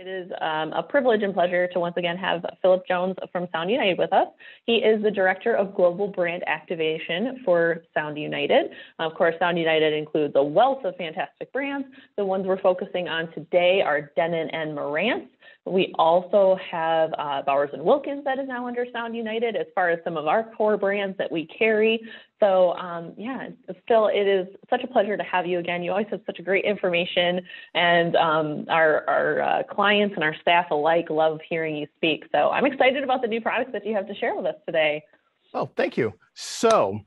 It is a privilege and pleasure to once again have Philip Jones from Sound United with us. He is the Director of Global Brand Activation for Sound United. Of course, Sound United includes a wealth of fantastic brands. The ones we're focusing on today are Denon and Marantz. We also have Bowers & Wilkins that is now under Sound United as far as some of our core brands that we carry. So yeah, Phil, it is such a pleasure to have you again. You always have such a great information, and our clients and our staff alike love hearing you speak. So I'm excited about the new products that you have to share with us today. Oh, thank you. So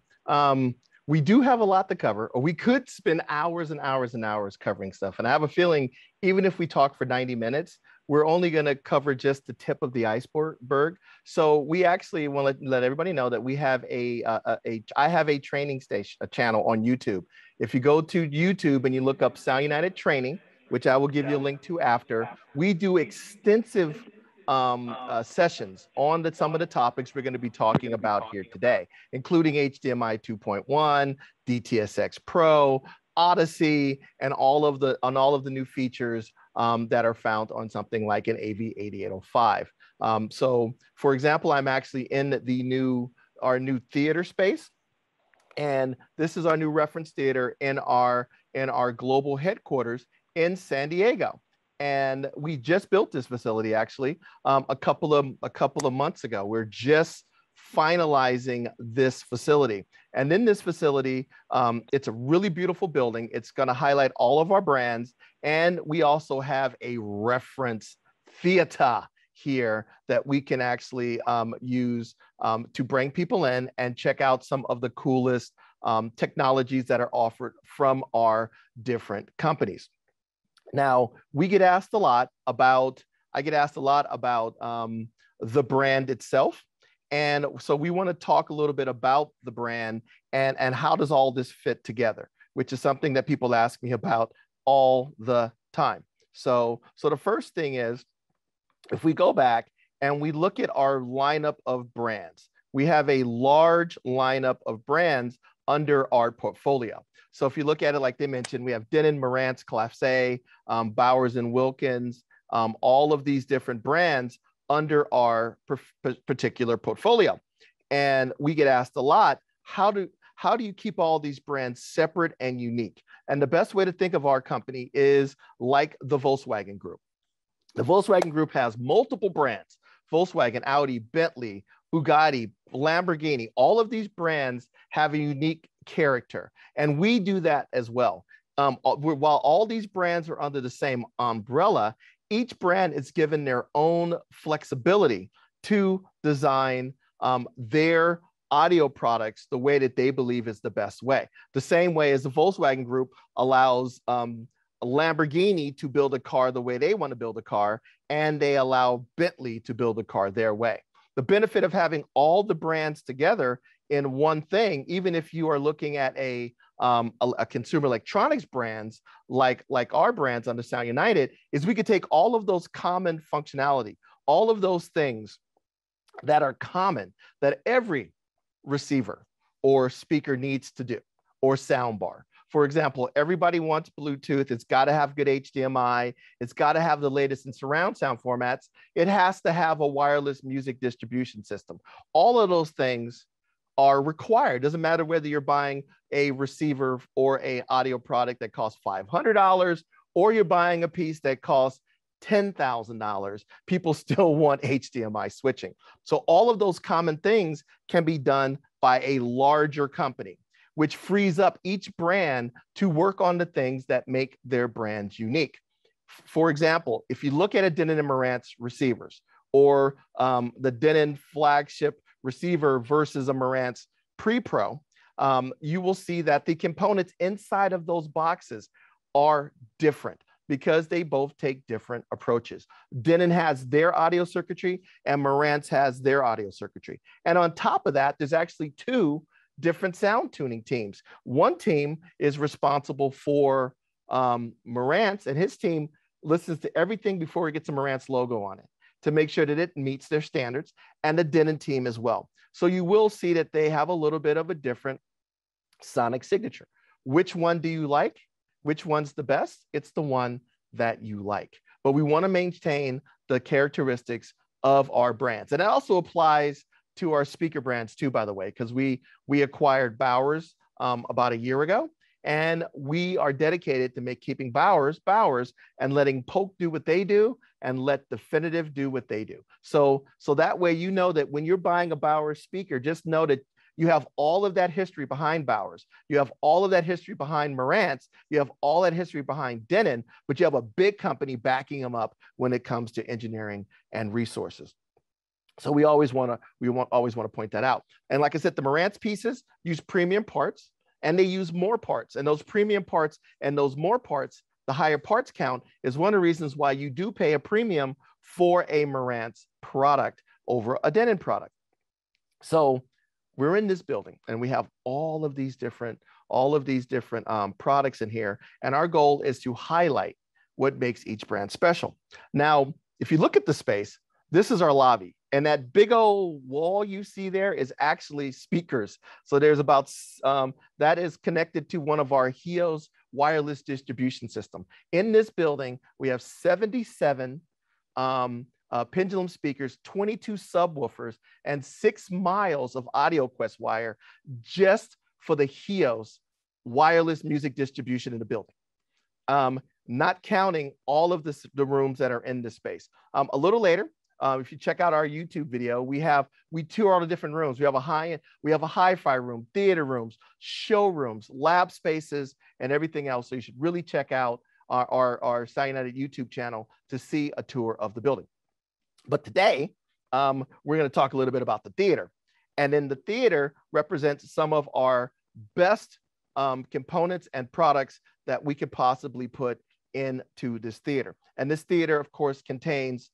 we do have a lot to cover, or we could spend hours and hours and hours covering stuff. And I have a feeling, even if we talk for 90 minutes, we're only going to cover just the tip of the iceberg. So we actually want to let everybody know that we have I have a training station, a channel on YouTube. If you go to YouTube and you look up Sound United Training, which I will give you a link to after, we do extensive sessions on some of the topics we're going to be talking about here today, including HDMI 2.1, Dts X Pro, Odyssey, and all of the new features that are found on something like an AV8805. So, for example, I'm actually in our new theater space, and this is our new reference theater in our global headquarters in San Diego. And we just built this facility actually a couple of months ago. We're just finalizing this facility. And in this facility, it's a really beautiful building. It's going to highlight all of our brands. And we also have a reference theater here that we can actually use to bring people in and check out some of the coolest technologies that are offered from our different companies. Now, I get asked a lot about the brand itself. And so we want to talk a little bit about the brand and how does all this fit together, which is something that people ask me about all the time. So the first thing is, if we go back and we look at our lineup of brands, we have a large lineup of brands under our portfolio. So if you look at it, like they mentioned, we have Denon, Marantz, Class A, Bowers & Wilkins, all of these different brands under our particular portfolio. And we get asked a lot, how do you keep all these brands separate and unique? And the best way to think of our company is like the Volkswagen Group. The Volkswagen Group has multiple brands: Volkswagen, Audi, Bentley, Bugatti, Lamborghini. All of these brands have a unique character, and we do that as well. While all these brands are under the same umbrella, each brand is given their own flexibility to design their audio products the way that they believe is the best way. The same way as the Volkswagen Group allows Lamborghini to build a car the way they want to build a car, and they allow Bentley to build a car their way. The benefit of having all the brands together in one thing, even if you are looking at a consumer electronics brands like our brands under Sound United, is we could take all of those common functionality, all of those things that are common that every receiver or speaker needs to do, or soundbar. For example, everybody wants Bluetooth. It's got to have good HDMI. It's got to have the latest in surround sound formats. It has to have a wireless music distribution system. All of those things are required. Doesn't matter whether you're buying a receiver or an audio product that costs $500 or you're buying a piece that costs $10,000, people still want HDMI switching. So all of those common things can be done by a larger company, which frees up each brand to work on the things that make their brands unique. For example, if you look at a Denon and Marantz receivers, or the Denon flagship receiver versus a Marantz Pre-Pro, you will see that the components inside of those boxes are different because they both take different approaches. Denon has their audio circuitry and Marantz has their audio circuitry. And on top of that, there's actually two different sound tuning teams. One team is responsible for Marantz, and his team listens to everything before it gets a Marantz logo on it to make sure that it meets their standards, and the Denon team as well. So you will see that they have a little bit of a different sonic signature. Which one do you like? Which one's the best? It's the one that you like. but we want to maintain the characteristics of our brands. And it also applies to our speaker brands too, by the way, because we acquired Bowers about a year ago, and we are dedicated to keeping Bowers, and letting Polk do what they do and let Definitive do what they do. So that way, you know that when you're buying a Bowers speaker, just know that you have all of that history behind Bowers. You have all of that history behind Marantz. You have all that history behind Denon, but you have a big company backing them up when it comes to engineering and resources. So we always want to point that out. And like I said, the Marantz pieces use premium parts, and they use more parts. And those premium parts and those more parts, the higher parts count, is one of the reasons why you do pay a premium for a Marantz product over a Denon product. So we're in this building, and we have all of these different products in here. And our goal is to highlight what makes each brand special. Now, if you look at the space, this is our lobby. And that big old wall you see there is actually speakers. So there's about, that is connected to one of our HEOS wireless distribution system. In this building, we have 77 pendulum speakers, 22 subwoofers, and 6 miles of AudioQuest wire just for the HEOS wireless music distribution in the building. Not counting all of the rooms that are in this space. A little later, if you check out our YouTube video, we tour all the different rooms. We have a hi-fi room, theater rooms, showrooms, lab spaces, and everything else. So you should really check out our Sound United YouTube channel to see a tour of the building. But today, we're going to talk a little bit about the theater. And then the theater represents some of our best components and products that we could possibly put into this theater. And this theater, of course, contains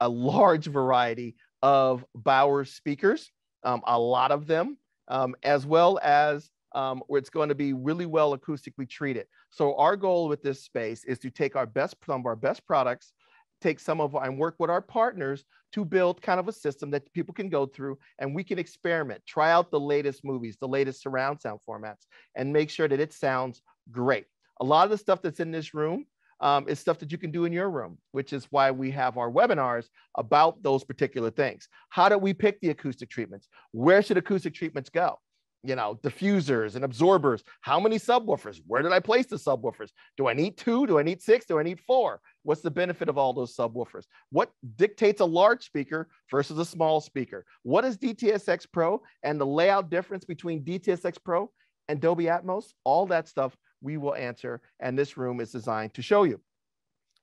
a large variety of Bowers speakers, a lot of them, as well as where it's going to be really well acoustically treated. So our goal with this space is to take some of our best products, and work with our partners to build kind of a system that people can go through, and we can experiment, try out the latest movies, the latest surround sound formats, and make sure that it sounds great. A lot of the stuff that's in this room is stuff that you can do in your room, which is why we have our webinars about those particular things. How do we pick the acoustic treatments? Where should acoustic treatments go? You know, diffusers and absorbers. How many subwoofers? Where did I place the subwoofers? Do I need 2? Do I need 6? Do I need 4? What's the benefit of all those subwoofers? What dictates a large speaker versus a small speaker? What is Dts X Pro and the layout difference between Dts X Pro and Dolby Atmos? All that stuff we will answer, and this room is designed to show you.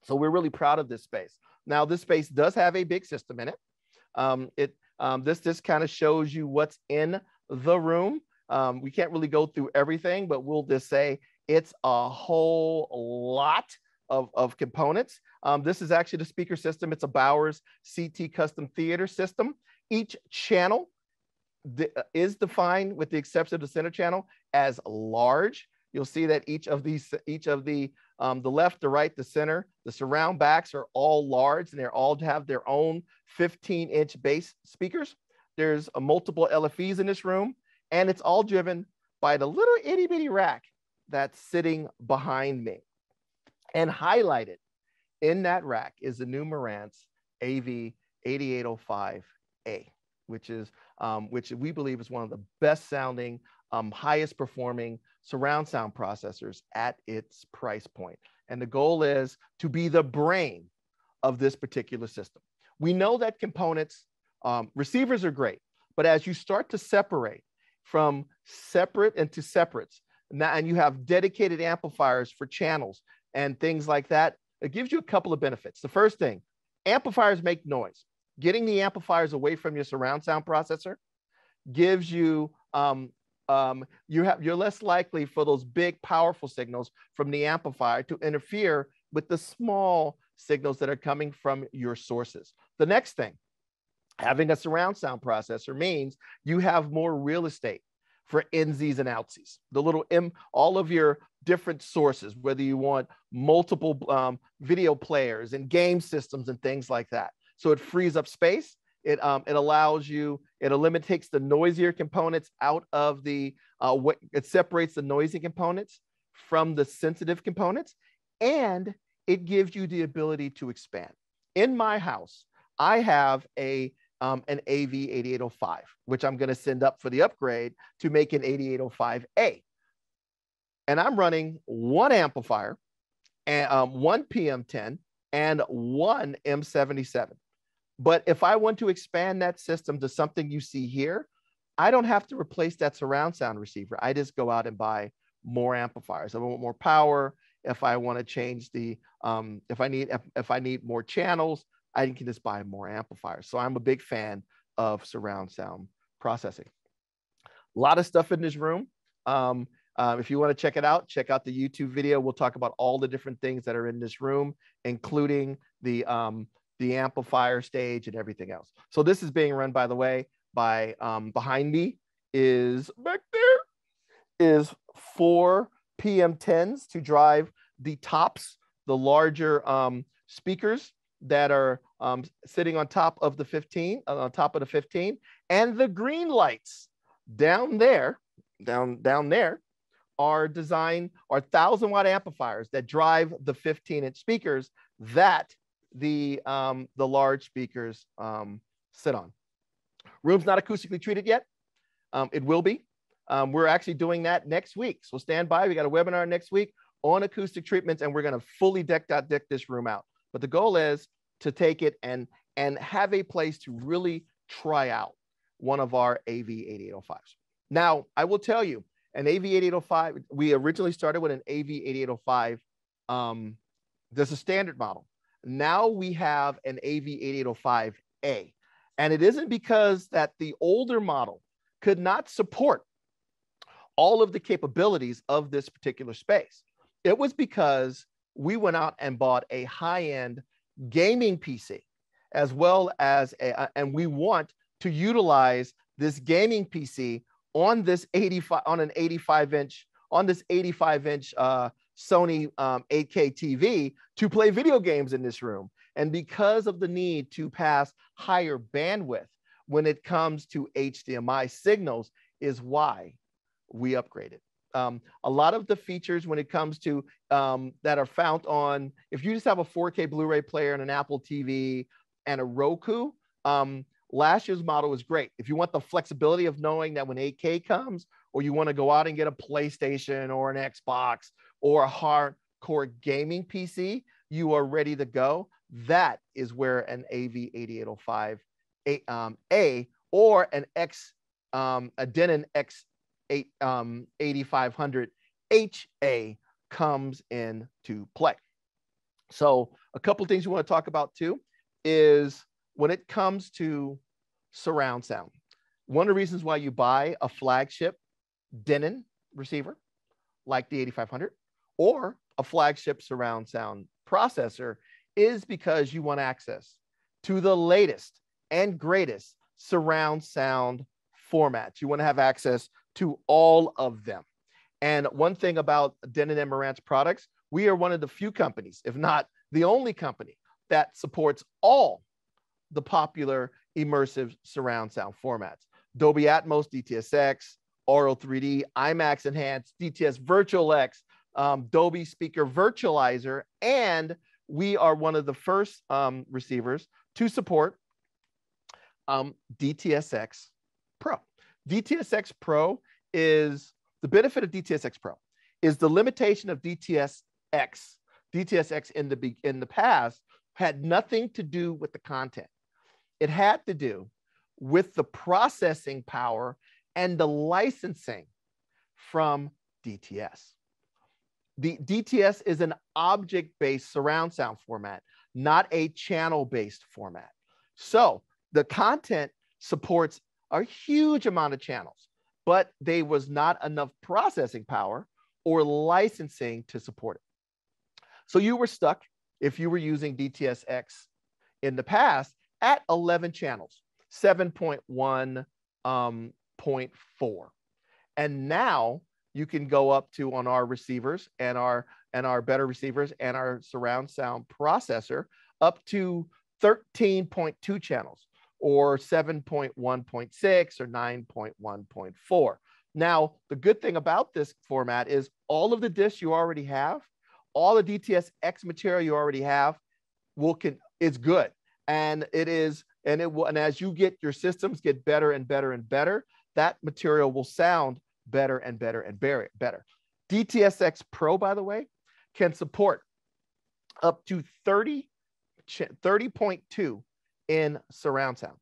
So we're really proud of this space. Now, this space does have a big system in it. This kind of shows you what's in the room. We can't really go through everything, but we'll just say it's a whole lot of components. This is actually the speaker system. It's a Bowers CT custom theater system. Each channel is defined, with the exception of the center channel, as large. You'll see that each of the left, the right, the center, the surround backs are all large, and they all have their own 15-inch bass speakers. There's multiple LFEs in this room, and it's all driven by the little itty bitty rack that's sitting behind me. And highlighted in that rack is the new Marantz AV8805A, which we believe is one of the best sounding, highest performing surround sound processors at its price point. And the goal is to be the brain of this particular system. We know that components, receivers are great, but as you start to separate from separate into separates, and you have dedicated amplifiers for channels and things like that, it gives you a couple of benefits. The first thing, amplifiers make noise. Getting the amplifiers away from your surround sound processor gives you, you're less likely for those big, powerful signals from the amplifier to interfere with the small signals that are coming from your sources. The next thing, having a surround sound processor means you have more real estate for NZs and outsies. The little all of your different sources, whether you want multiple video players and game systems and things like that. So it frees up space. It allows you, takes the noisier components out of the, it separates the noisy components from the sensitive components, and it gives you the ability to expand. In my house, I have an AV8805, which I'm going to send up for the upgrade to make an 8805A. And I'm running one amplifier, and one PM10 and one M77. But if I want to expand that system to something you see here, I don't have to replace that surround sound receiver. I just go out and buy more amplifiers. I want more power. If I want to change the, if I need more channels, I can just buy more amplifiers. So I'm a big fan of surround sound processing. A lot of stuff in this room. If you want to check it out, check out the YouTube video. We'll talk about all the different things that are in this room, including the amplifier stage and everything else. So this is being run, by the way, by behind me is back there is 4 PM10s to drive the tops, the larger speakers that are sitting on top of the 15, and the green lights down there, down there, are 1,000-watt amplifiers that drive the 15-inch speakers that the large speakers sit on. Room's not acoustically treated yet. It will be. We're actually doing that next week. So stand by. We got a webinar next week on acoustic treatments, and we're going to fully deck this room out. But the goal is to take it and have a place to really try out one of our AV8805s. Now, I will tell you, an AV8805, we originally started with an AV8805. There's a standard model. Now we have an AV8805A. And it isn't because that the older model could not support all of the capabilities of this particular space. It was because we went out and bought a high-end gaming PC, as well as and we want to utilize this gaming PC on this 85-inch Sony 8K TV to play video games in this room. And because of the need to pass higher bandwidth when it comes to HDMI signals is why we upgraded. A lot of the features when it comes to that are found on, if you just have a 4K Blu-ray player and an Apple TV and a Roku, last year's model was great. If you want the flexibility of knowing that when 8K comes, or you want to go out and get a PlayStation or an Xbox or a hardcore gaming PC, you are ready to go. That is where an AV8805A or an a Denon AVR-X8500HA comes into play. So a couple of things we want to talk about too is when it comes to surround sound. One of the reasons why you buy a flagship Denon receiver like the 8500 or a flagship surround sound processor is because you want access to the latest and greatest surround sound formats. You want to have access to all of them. And one thing about Denon and Marantz products, we are one of the few companies, if not the only company, that supports all the popular immersive surround sound formats. Dolby Atmos, Dts X, Aural 3D, Imax Enhanced, Dts Virtual X, Dolby Speaker Virtualizer, and we are one of the first receivers to support Dts X Pro. Dts X Pro is, the benefit of Dts X Pro is the limitation of Dts X. Dts X in the past had nothing to do with the content. It had to do with the processing power and the licensing from DTS. The DTS is an object-based surround sound format, not a channel-based format. So the content supports a huge amount of channels, but there was not enough processing power or licensing to support it. So you were stuck, if you were using Dts X in the past, at 11 channels, 7.1.4. And now you can go up to, on our receivers and our better receivers and our surround sound processor, up to 13.2 channels, or 7.1.6 or 9.1.4. Now, the good thing about this format is all of the discs you already have all the DTS X material you already have is good. And it is, and it will, and as you get your systems get better and better and better, that material will sound better and better and better. DTS X Pro, by the way, can support up to 30.2 in surround sound.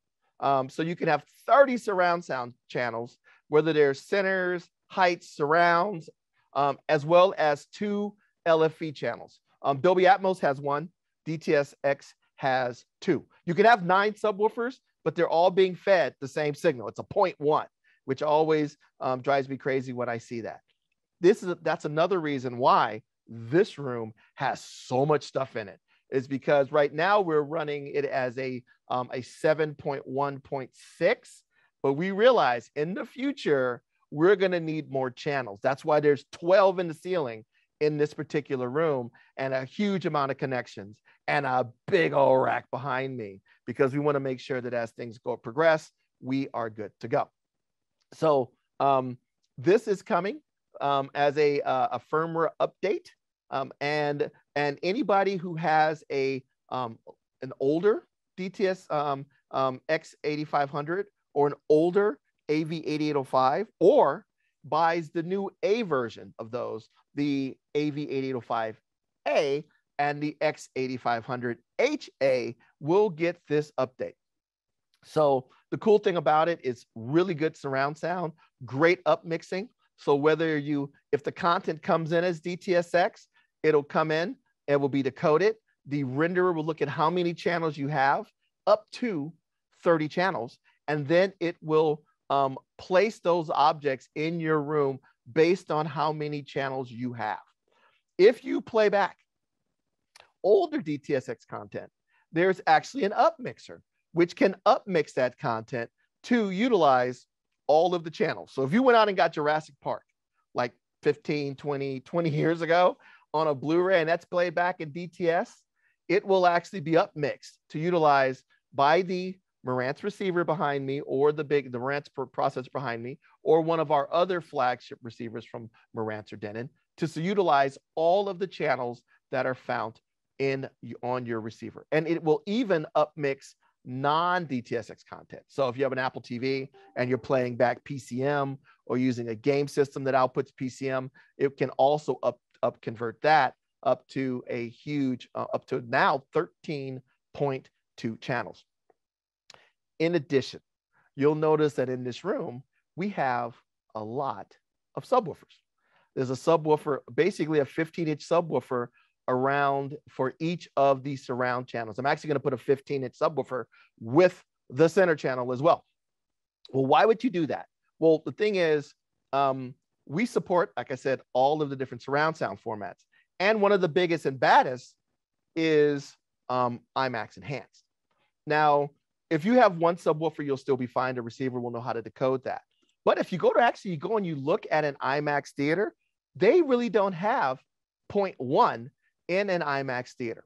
So you can have 30 surround sound channels, whether they're centers, heights, surrounds, as well as 2 LFE channels. Dolby Atmos has 1, DTS X has 2. You can have 9 subwoofers, but they're all being fed the same signal. It's a 0.1, which always drives me crazy when I see that. That's another reason why this room has so much stuff in it, is because right now we're running it as a 7.1.6, but we realize in the future, we're gonna need more channels. That's why there's 12 in the ceiling in this particular room and a huge amount of connections and a big old rack behind me, because we wanna make sure that as things progress, we are good to go. So this is coming as a firmware update. And anybody who has an older DTS X8500 or an older AV8805, or buys the new A version of those, the AV8805A and the X8500HA, will get this update. So the cool thing about it is really good surround sound, great up mixing. So whether if the content comes in as DTS X, it'll come in, it will be decoded. The renderer will look at how many channels you have, up to 30 channels, and then it will place those objects in your room based on how many channels you have. If you play back older DTS X content, there's actually an up mixer, which can up mix that content to utilize all of the channels. So if you went out and got Jurassic Park, like 15, 20 years ago on a Blu-ray, and that's played back in DTS, it will actually be up mixed to utilize by the Marantz receiver behind me, or the Marantz processor behind me, or one of our other flagship receivers from Marantz or Denon, to utilize all of the channels that are found on your receiver. And it will even up mix non-DTS X content. So if you have an Apple TV and you're playing back PCM or using a game system that outputs PCM, it can also convert that up to a huge, up to now 13.2 channels. In addition, you'll notice that in this room, we have a lot of subwoofers. There's a subwoofer, basically a 15-inch subwoofer around for each of the surround channels. I'm actually going to put a 15-inch subwoofer with the center channel as well. Well, why would you do that? Well, the thing is, we support, like I said, all of the different surround sound formats. And one of the biggest and baddest is Imax Enhanced. Now, if you have one subwoofer, you'll still be fine. The receiver will know how to decode that. But if you go and you look at an IMAX theater, they really don't have 0.1 in an IMAX theater.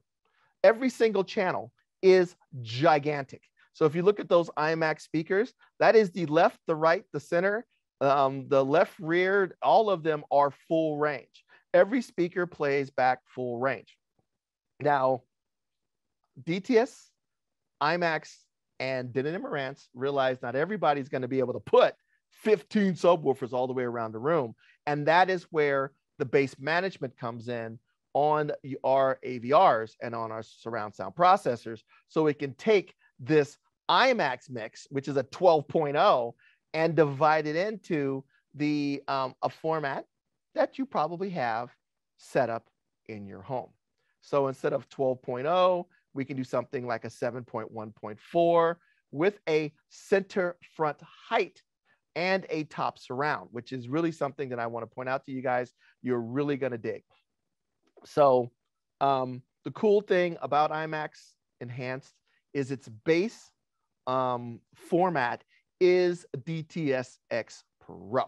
Every single channel is gigantic. So if you look at those IMAX speakers, that is the left, the right, the center, the left, rear, all of them are full range. Every speaker plays back full range. Now, DTS, IMAX, and Denon and Marantz realize not everybody's going to be able to put 15 subwoofers all the way around the room. And that is where the bass management comes in on our AVRs and on our surround sound processors. So it can take this IMAX mix, which is a 12.0, and divide it into a format that you probably have set up in your home. So instead of 12.0, we can do something like a 7.1.4 with a center front height and a top surround, which is really something that I want to point out to you guys. You're really going to dig. So the cool thing about Imax Enhanced is its base format is DTS X Pro.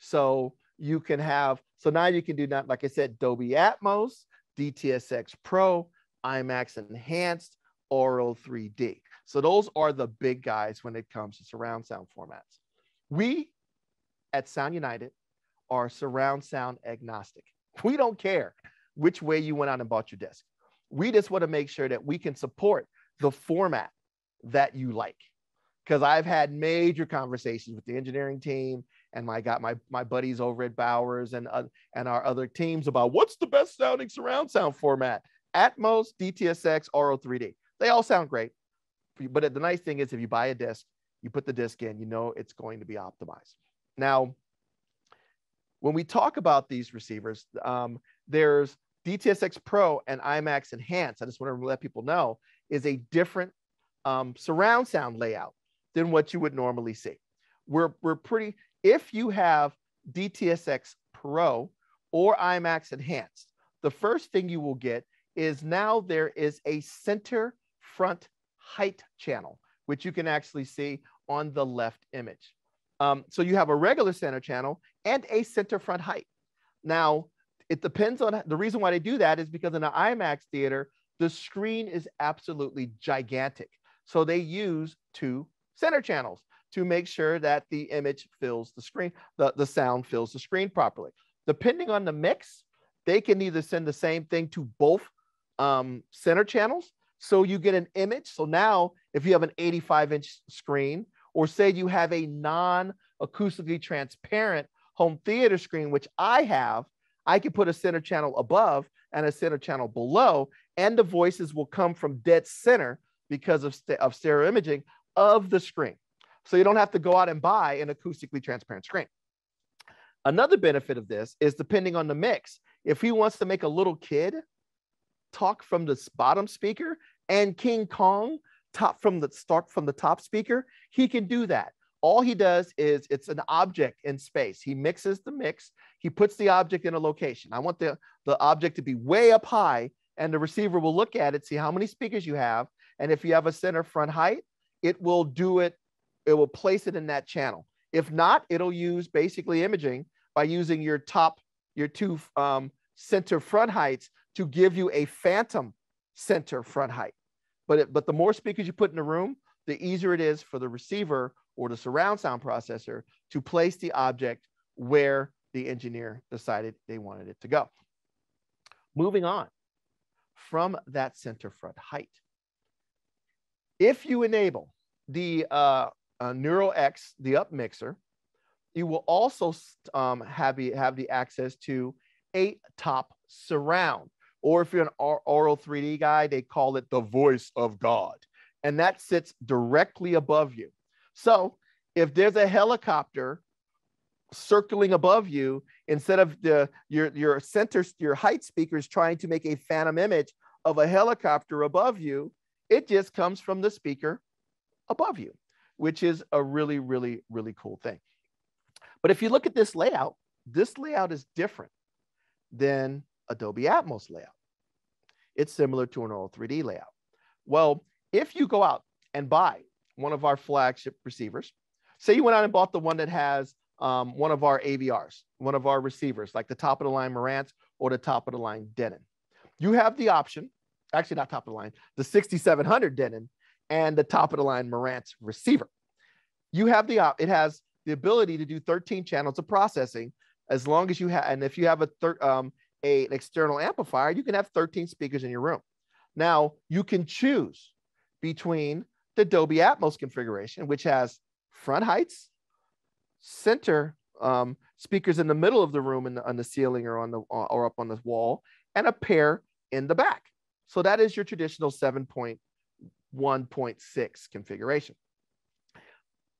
So you can have, so now you can do that, like I said, Dolby Atmos, DTS X Pro, Imax Enhanced, Aural 3D. So those are the big guys when it comes to surround sound formats. We at Sound United are surround sound agnostic. We don't care. which way you went out and bought your disc. We just want to make sure that we can support the format that you like. Because I've had major conversations with the engineering team and my buddies over at Bowers and our other teams about what's the best sounding surround sound format. Atmos, Dts X, RO3D. They all sound great. But the nice thing is if you buy a disc, you put the disc in, you know it's going to be optimized. Now, when we talk about these receivers, there's Dts X Pro and Imax Enhanced. I just want to let people know is a different surround sound layout than what you would normally see. If you have Dts X Pro or Imax Enhanced, the first thing you will get is now there is a center front height channel, which you can actually see on the left image. So you have a regular center channel and a center front height. Now, it depends on the reason why they do that is because in the IMAX theater, the screen is absolutely gigantic. So they use 2 center channels to make sure that the image fills the screen, the sound fills the screen properly. Depending on the mix, they can either send the same thing to both center channels. So you get an image. So now if you have an 85-inch screen, or say you have a non-acoustically transparent home theater screen, which I have, I can put a center channel above and a center channel below, and the voices will come from dead center because of stereo imaging of the screen. So you don't have to go out and buy an acoustically transparent screen. Another benefit of this is depending on the mix, if he wants to make a little kid talk from the bottom speaker and King Kong start from the top speaker, he can do that. All he does is it's an object in space. He mixes the mix. He puts the object in a location. I want the object to be way up high, and the receiver will look at it, see how many speakers you have. And if you have a center front height, it will do it. It will place it in that channel. If not, it'll use basically imaging by using your 2 center front heights to give you a phantom center front height. But the more speakers you put in the room, the easier it is for the receiver or the surround sound processor to place the object where the engineer decided they wanted it to go. Moving on from that center front height. If you enable the Neural X, the up mixer, you will also have the access to a top surround. Or if you're an oral 3D guy, they call it the voice of God. And that sits directly above you. So if there's a helicopter circling above you, instead of your height speakers trying to make a phantom image of a helicopter above you, it just comes from the speaker above you, which is a really, really, really cool thing. But if you look at this layout is different than Adobe Atmos layout. It's similar to an oral 3D layout. Well, if you go out and buy one of our flagship receivers, say you went out and bought the one that has one of our AVRs, one of our receivers, like the top of the line Marantz or the top of the line Denon. You have the option, actually not top of the line, the 6700 Denon and the top of the line Marantz receiver. You have it has the ability to do 13 channels of processing as long as you have, and if you have an external amplifier, you can have 13 speakers in your room. Now, you can choose between the Dolby Atmos configuration, which has front heights, center speakers in the middle of the room on the ceiling or up on the wall, and a pair in the back. So that is your traditional 7.1.6 configuration.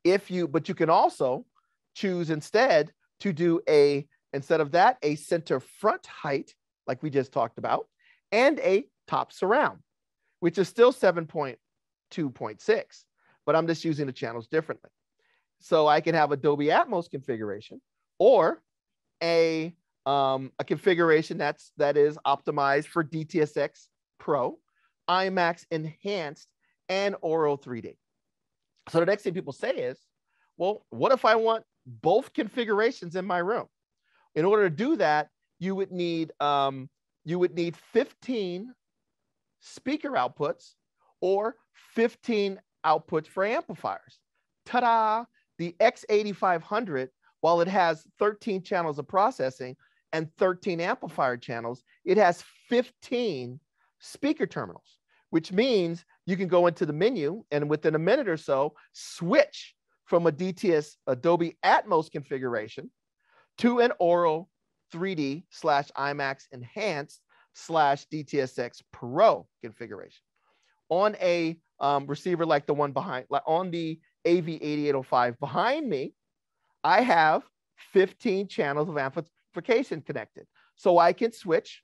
But you can also choose instead to do instead of that, a center front height, like we just talked about, and a top surround, which is still 7.2.6, but I'm just using the channels differently. So I can have a Dolby Atmos configuration or a configuration that is optimized for Dts X Pro, Imax Enhanced, and Oral 3D. So the next thing people say is, well, what if I want both configurations in my room? In order to do that, you would need 15 speaker outputs or 15 outputs for amplifiers. Ta-da! The X8500, while it has 13 channels of processing, and 13 amplifier channels, it has 15 speaker terminals, which means you can go into the menu and within a minute or so, switch from a Adobe Atmos configuration to an Auro 3D / Imax Enhanced / Dts X Pro configuration. On a receiver like the one behind, like on the AV8805 behind me, I have 15 channels of amplification connected. So I can switch.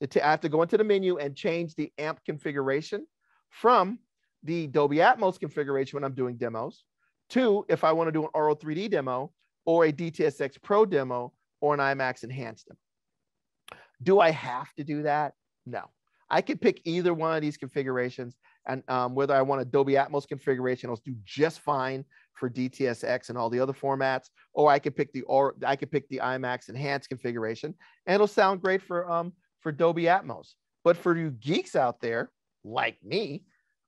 I have to go into the menu and change the amp configuration from the Dolby Atmos configuration when I'm doing demos to if I want to do an Auro 3D demo or a Dts X Pro demo or an Imax Enhanced demo. Do I have to do that? No. I could pick either one of these configurations, and whether I want a Dolby Atmos configuration, it'll do just fine for Dts X and all the other formats, or I could pick the Imax Enhanced configuration, and it'll sound great for Dolby Atmos. But for you geeks out there like me,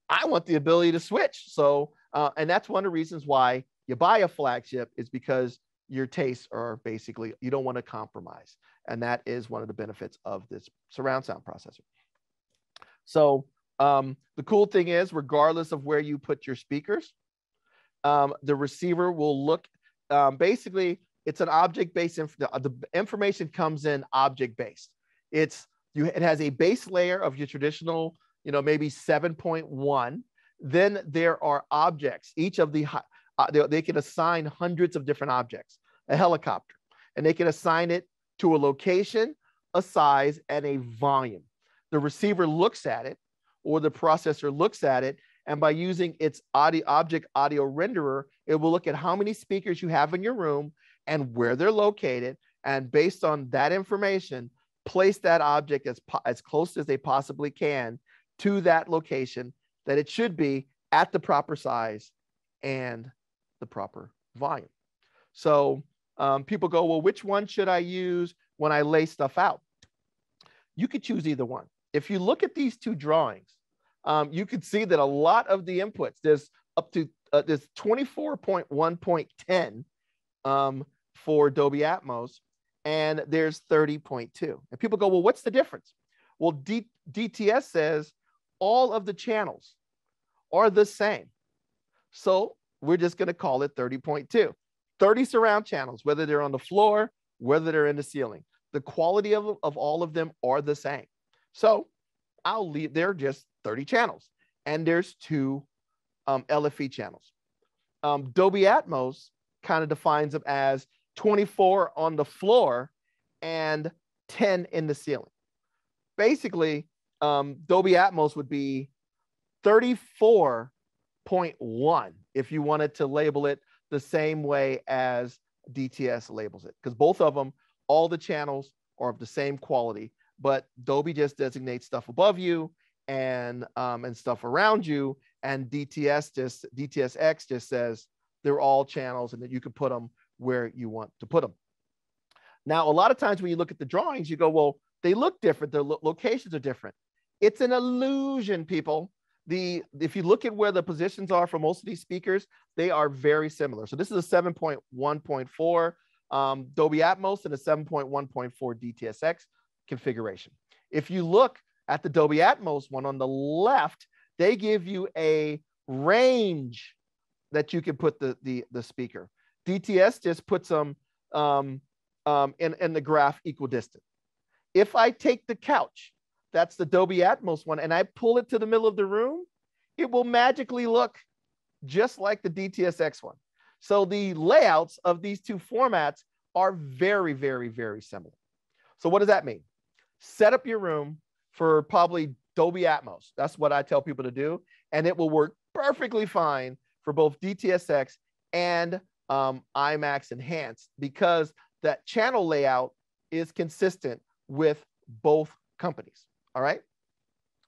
I want the ability to switch. So, and that's one of the reasons why you buy a flagship, is because your tastes are basically, you don't want to compromise. And that is one of the benefits of this surround sound processor. So the cool thing is, regardless of where you put your speakers, the receiver will look, basically, it's an object-based, the information comes in object-based. It has a base layer of your traditional, maybe 7.1. Then there are objects. Each of the, they can assign hundreds of different objects, a helicopter, and they can assign it to a location, a size, and a volume. The receiver looks at it, or the processor looks at it, and by using its object audio renderer, it will look at how many speakers you have in your room and where they're located, and based on that information, place that object as close as they possibly can to that location that it should be at the proper size and the proper volume. So people go, well, which one should I use when I lay stuff out? You could choose either one. If you look at these two drawings, you could see that a lot of the inputs, there's up to there's 24.1.10 for Dolby Atmos, and there's 30.2. And people go, well, what's the difference? Well, DTS says all of the channels are the same. So we're just going to call it 30.2. 30 surround channels, whether they're on the floor, whether they're in the ceiling. The quality of all of them are the same. So I'll leave, they're just 30 channels. And there's 2 LFE channels. Dolby Atmos kind of defines them as 24 on the floor and 10 in the ceiling. Basically, Dolby Atmos would be 34.1 if you wanted to label it the same way as DTS labels it, because both of them, all the channels are of the same quality, but Dolby just designates stuff above you and stuff around you, and Dts X just says they're all channels and that you can put them where you want to put them. Now, a lot of times when you look at the drawings, you go, well, they look different. Their locations are different. It's an illusion, people. If you look at where the positions are for most of these speakers, they are very similar. So this is a 7.1.4 Dolby Atmos and a 7.1.4 Dts X configuration. If you look at the Dolby Atmos one on the left, they give you a range that you can put the speaker. DTS just puts them in the graph equidistant. If I take the couch, that's the Dolby Atmos one, and I pull it to the middle of the room, it will magically look just like the Dts X one. So the layouts of these two formats are very, very, very similar. So what does that mean? Set up your room for probably Dolby Atmos. That's what I tell people to do. And it will work perfectly fine for both Dts X and Imax Enhanced, because that channel layout is consistent with both companies. All right.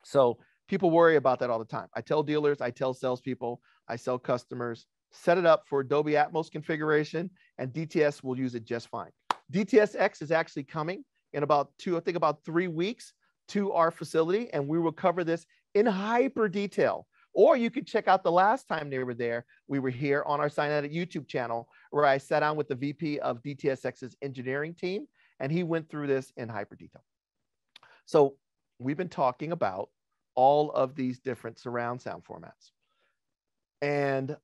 So people worry about that all the time. I tell dealers, I tell salespeople, I sell customers, set it up for Dolby Atmos configuration, and DTS will use it just fine. Dts X is actually coming in about 3 weeks to our facility, and we will cover this in hyper detail. Or you could check out the last time they were there. We were here on our Sign Edit YouTube channel, where I sat down with the VP of Dts X's engineering team, and he went through this in hyper detail. So we've been talking about all of these different surround sound formats. And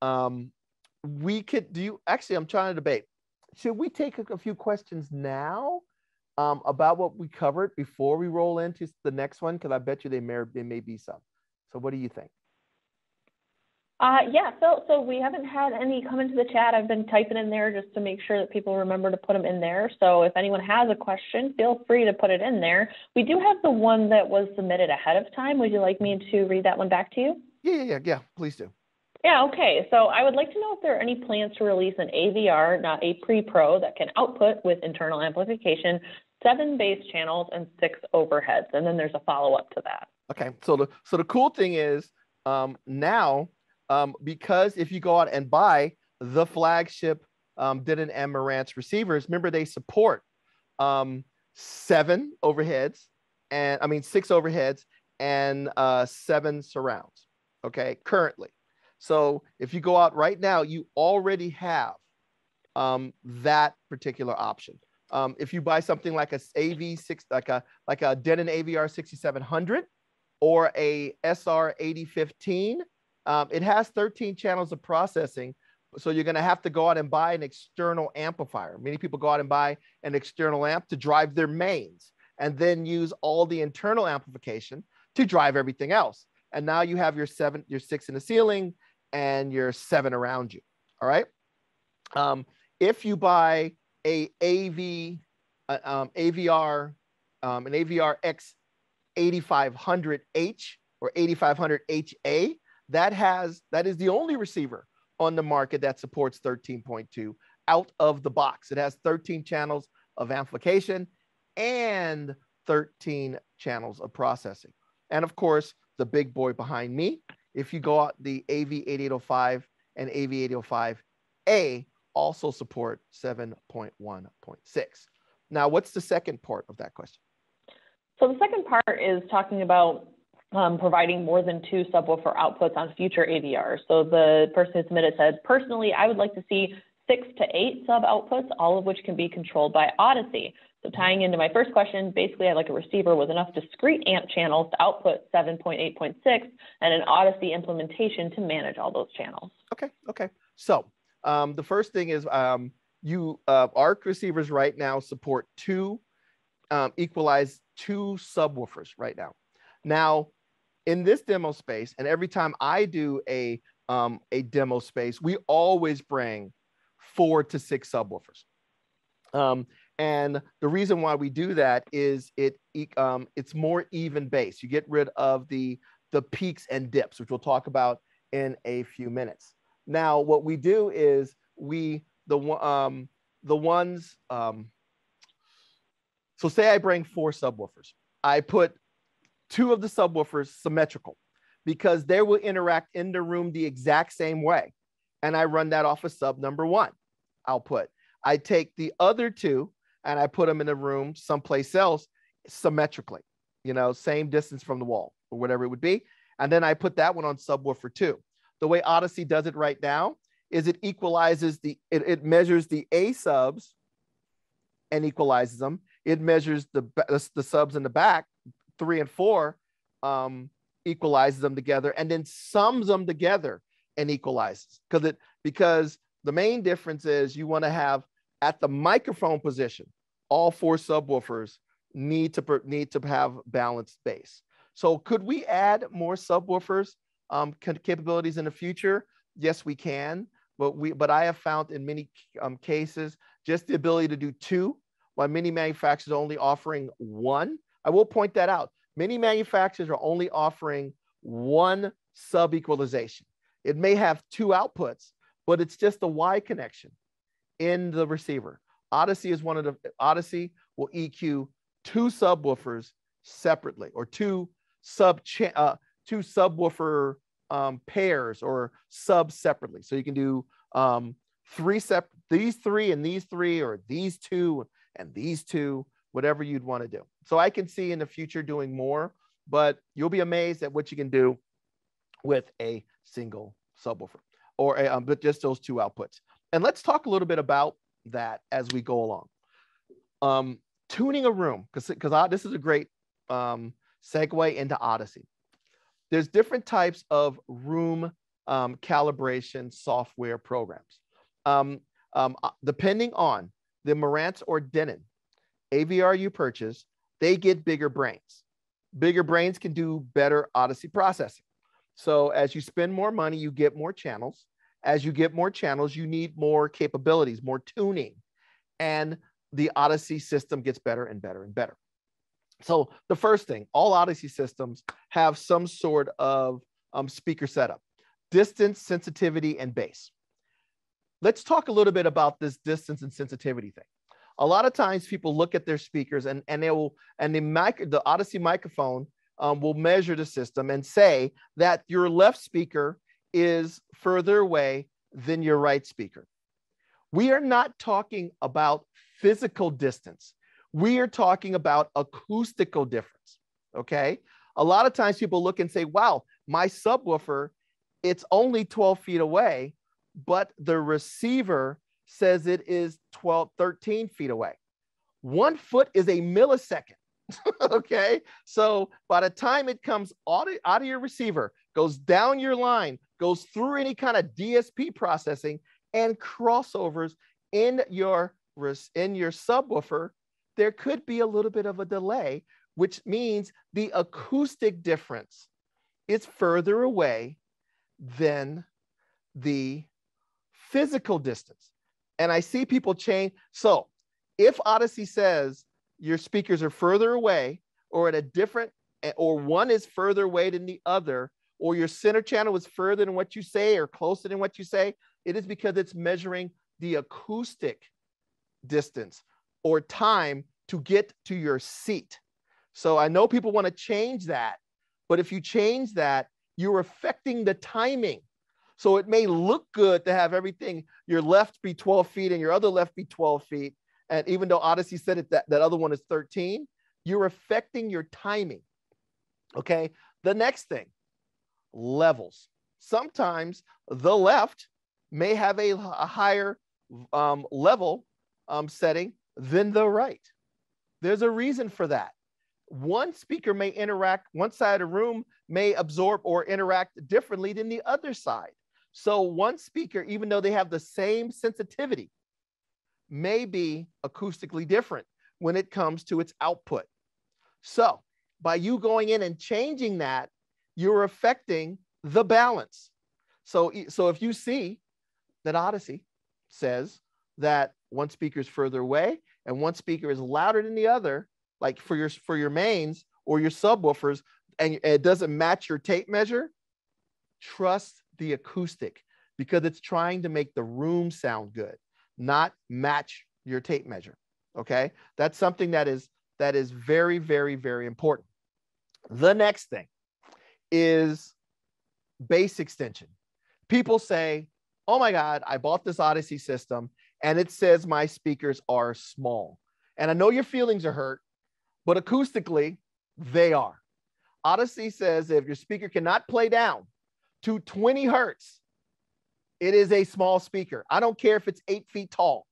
we could do, actually, I'm trying to debate. Should we take a few questions now about what we covered before we roll into the next one? Because I bet you there may be some. So what do you think? Yeah, so we haven't had any come into the chat. I've been typing in there just to make sure that people remember to put them in there. So if anyone has a question, feel free to put it in there. We do have the one that was submitted ahead of time. Would you like me to read that one back to you? Yeah, please do. Yeah, okay. So I would like to know if there are any plans to release an AVR, not a pre-pro, that can output with internal amplification, 7 bass channels and 6 overheads. And then there's a follow-up to that. Okay, so the cool thing is now, because if you go out and buy the flagship Denon and Marantz receivers, remember they support 7 overheads, and I mean 6 overheads and 7 surrounds. Okay, currently. So if you go out right now, you already have that particular option. If you buy something like a AV6, like a Denon AVR-X8600 or a SR8015, it has 13 channels of processing. So you're going to have to go out and buy an external amplifier. Many people go out and buy an external amp to drive their mains and then use all the internal amplification to drive everything else. And now you have your 6 in the ceiling and your 7 around you. All right. If you buy an AVR-X8500H or 8500HA, that is the only receiver on the market that supports 13.2 out of the box. It has 13 channels of amplification and 13 channels of processing. And of course, the big boy behind me, if you go out, the AV8805 and AV8805A also support 7.1.6. Now, what's the second part of that question? So the second part is talking about providing more than 2 subwoofer outputs on future AVRs. So the person who submitted said, personally, I would like to see 6 to 8 sub outputs, all of which can be controlled by Odyssey. So tying into my first question, basically I'd like a receiver with enough discrete amp channels to output 7.8.6 and an Odyssey implementation to manage all those channels. Okay. So the first thing is ARC receivers right now support 2 equalized 2 subwoofers right now. Now, in this demo space, and every time I do a demo space, we always bring 4 to 6 subwoofers. And the reason why we do that is it's more even bass. You get rid of the peaks and dips, which we'll talk about in a few minutes. Now, what we do is so say I bring 4 subwoofers. I put 2 of the subwoofers symmetrical because they will interact in the room the exact same way. And I run that off of sub number 1 output. I take the other 2 and I put them in the room someplace else symmetrically, same distance from the wall or whatever it would be. And then I put that one on subwoofer 2. The way Odyssey does it right now is it equalizes it measures the A subs and equalizes them. It measures the subs in the back, 3 and 4, equalizes them together and then sums them together and equalizes. Because the main difference is you want to have at the microphone position, all 4 subwoofers need to have balanced bass. So could we add more subwoofers capabilities in the future? Yes, we can. But I have found in many cases just the ability to do 2, while many manufacturers are only offering 1. I will point that out. Many manufacturers are only offering 1 sub equalization. It may have 2 outputs, but it's just a Y connection in the receiver. Odyssey will EQ 2 subwoofers separately, or 2 subwoofer pairs or subs separately. So you can do these 3 and these 3, or these 2 and these 2, whatever you'd want to do. So I can see in the future doing more, but you'll be amazed at what you can do with a single subwoofer or but just those 2 outputs. And let's talk a little bit about that as we go along. 2 tuning a room, because this is a great segue into Odyssey. There's different types of room calibration software programs. Depending on the Marantz or Denon AVR you purchase, they get bigger brains. Bigger brains can do better Odyssey processing. So as you spend more money, you get more channels. As you get more channels, you need more capabilities, more tuning, and the Odyssey system gets better and better and better. So the first thing, all Odyssey systems have some sort of speaker setup, distance, sensitivity, and bass. Let's talk a little bit about this distance and sensitivity thing. A lot of times people look at their speakers and the Odyssey microphone will measure the system and say that your left speaker is further away than your right speaker. We are not talking about physical distance. We are talking about acoustical difference, okay? A lot of times people look and say, wow, my subwoofer, it's only 12 feet away, but the receiver says it is 13 feet away. 1 foot is a millisecond, okay? So by the time it comes out of your receiver, goes down your line, goes through any kind of DSP processing and crossovers in your subwoofer, there could be a little bit of a delay, which means the acoustic difference is further away than the physical distance. And I see people change. So if Odyssey says your speakers are further away or at a different, or one is further away than the other, or your center channel is further than what you say or closer than what you say, it is because it's measuring the acoustic distance or time to get to your seat. So I know people want to change that, but if you change that, you're affecting the timing. So it may look good to have everything, your left be 12 feet and your other left be 12 feet. And even though Odyssey said it, that other one is 13, you're affecting your timing. Okay. The next thing, levels. Sometimes the left may have a higher level setting than the right. There's a reason for that. One speaker may interact, one side of the room may absorb or interact differently than the other side. So one speaker, even though they have the same sensitivity, may be acoustically different when it comes to its output. So by you going in and changing that, you're affecting the balance. So if you see that Odyssey says that one speaker is further away and one speaker is louder than the other, like for your mains or your subwoofers, and it doesn't match your tape measure, trust the acoustic, because it's trying to make the room sound good, not match your tape measure. Okay, that's something that is very, very, very important. The next thing is bass extension. People say, oh my God, I bought this Odyssey system and it says my speakers are small. And I know your feelings are hurt, but acoustically, they are. Odyssey says if your speaker cannot play down to 20 hertz, it is a small speaker. I don't care if it's 8 feet tall,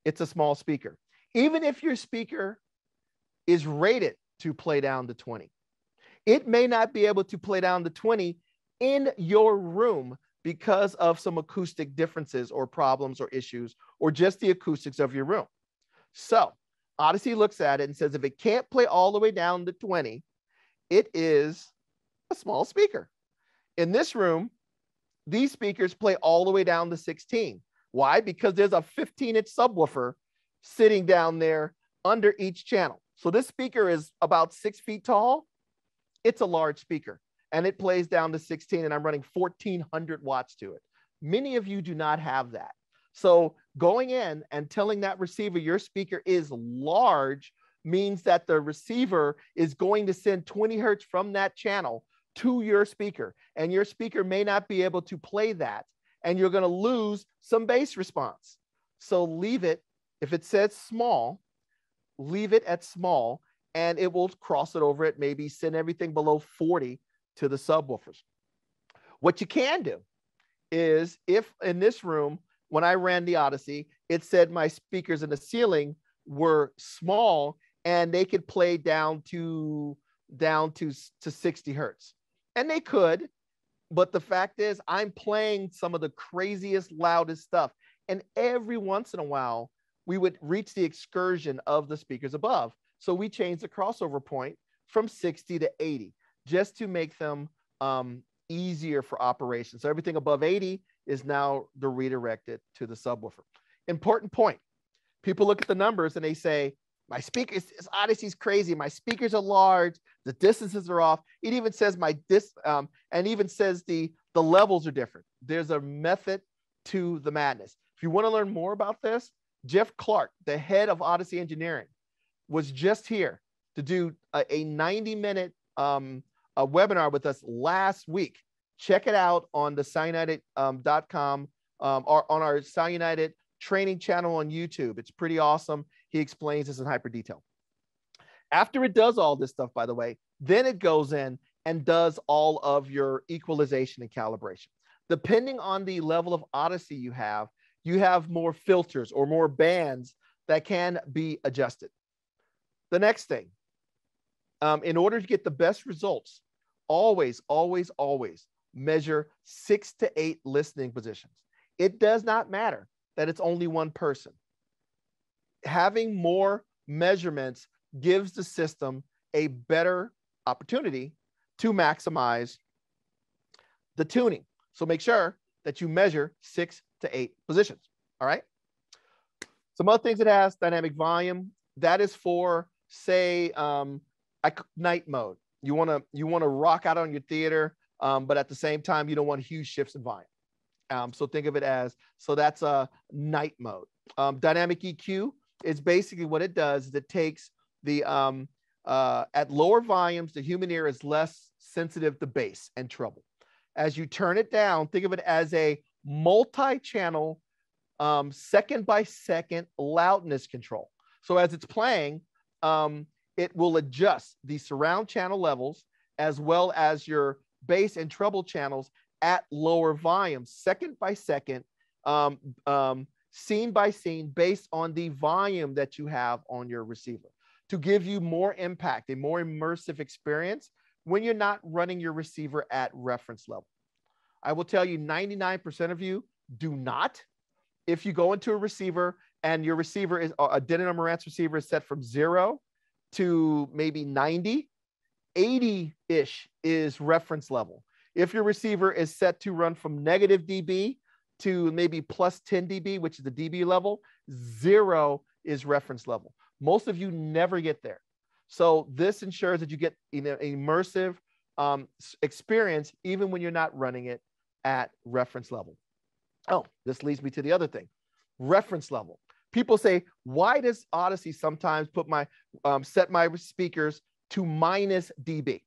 it's a small speaker. Even if your speaker is rated to play down to 20, it may not be able to play down to 20 in your room because of some acoustic differences or problems or issues, or just the acoustics of your room. So Odyssey looks at it and says, if it can't play all the way down to 20, it is a small speaker. In this room, these speakers play all the way down to 16. Why? Because there's a 15-inch subwoofer sitting down there under each channel. So this speaker is about 6 feet tall. It's a large speaker and it plays down to 16, and I'm running 1400 watts to it. Many of you do not have that. So going in and telling that receiver your speaker is large means that the receiver is going to send 20 hertz from that channel to your speaker, and your speaker may not be able to play that, and you're going to lose some bass response. So leave it, if it says small, leave it at small, and it will cross it over it, maybe send everything below 40 to the subwoofers. What you can do is, if in this room, when I ran the Odyssey, it said my speakers in the ceiling were small, and they could play down to 60 hertz. And they could, but the fact is I'm playing some of the craziest, loudest stuff. And every once in a while, we would reach the excursion of the speakers above. So we changed the crossover point from 60 to 80, just to make them easier for operation. So everything above 80 is now redirected to the subwoofer. Important point. People look at the numbers and they say, my speakers, this Odyssey's crazy. My speakers are large. The distances are off. It even says and even says the levels are different. There's a method to the madness. If you want to learn more about this, Jeff Clark, the head of Odyssey Engineering, was just here to do a 90-minute a webinar with us last week. Check it out on the SoundUnited.com or on our Sound United training channel on YouTube. It's pretty awesome. He explains this in hyper detail. After it does all this stuff, by the way, then it goes in and does all of your equalization and calibration. Depending on the level of Odyssey you have more filters or more bands that can be adjusted. The next thing, in order to get the best results, always, always, always measure 6 to 8 listening positions. It does not matter that it's only one person. Having more measurements gives the system a better opportunity to maximize the tuning. So make sure that you measure 6 to 8 positions. All right. Some other things it has: dynamic volume. That is for, say, night mode. You want to rock out on your theater, but at the same time, you don't want huge shifts in volume. So think of it as, so that's a night mode. Dynamic EQ is basically what it does is it takes the, at lower volumes, the human ear is less sensitive to bass and treble. As you turn it down, think of it as a multi-channel, second by second loudness control. So as it's playing, it will adjust the surround channel levels as well as your bass and treble channels at lower volumes, second by second, scene by scene, based on the volume that you have on your receiver, to give you more impact, a more immersive experience when you're not running your receiver at reference level. I will tell you 99% of you do not. If you go into a receiver and your receiver is a Denon or Marantz receiver is set from 0 to maybe 90, 80-ish is reference level. If your receiver is set to run from negative dB to maybe plus 10 dB, which is the dB level, 0 is reference level. Most of you never get there. So this ensures that you get an immersive experience even when you're not running it at reference level. Oh, this leads me to the other thing, reference level. People say, why does Odyssey sometimes put set my speakers to minus dB?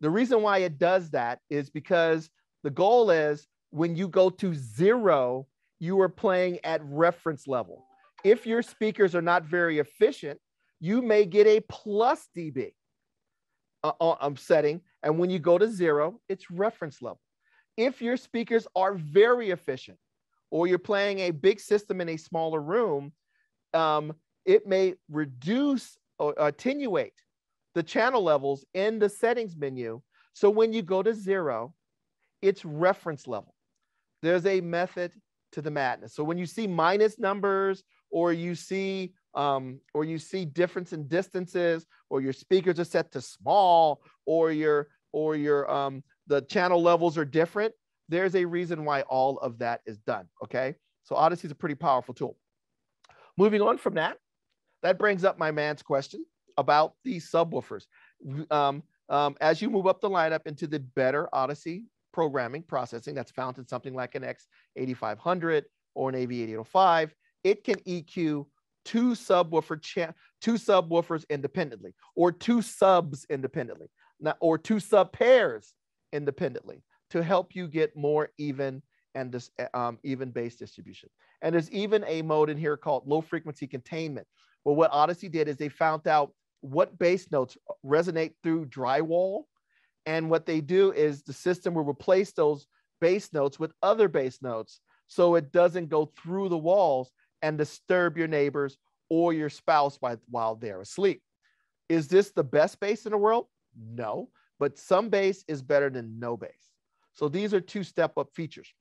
The reason why it does that is because the goal is when you go to 0, you are playing at reference level. If your speakers are not very efficient, you may get a plus dB setting. And when you go to 0, it's reference level. If your speakers are very efficient, or you're playing a big system in a smaller room, it may reduce or attenuate the channel levels in the settings menu. So when you go to 0, it's reference level. There's a method to the madness. So when you see minus numbers, or you see difference in distances, or your speakers are set to small, or the channel levels are different, there's a reason why all of that is done. Okay, so Odyssey is a pretty powerful tool. Moving on from that, that brings up my man's question about these subwoofers. As you move up the lineup into the better Odyssey programming processing that's found in something like an X8500 or an AV8805, it can EQ two subwoofers independently, or two subs independently, or two sub pairs independently, to help you get more even and even bass distribution. And there's even a mode in here called low frequency containment. Well, what Odyssey did is they found out what bass notes resonate through drywall. And what they do is the system will replace those bass notes with other bass notes, so it doesn't go through the walls and disturb your neighbors or your spouse while they're asleep. Is this the best bass in the world? No, but some bass is better than no bass. So these are two step-up features.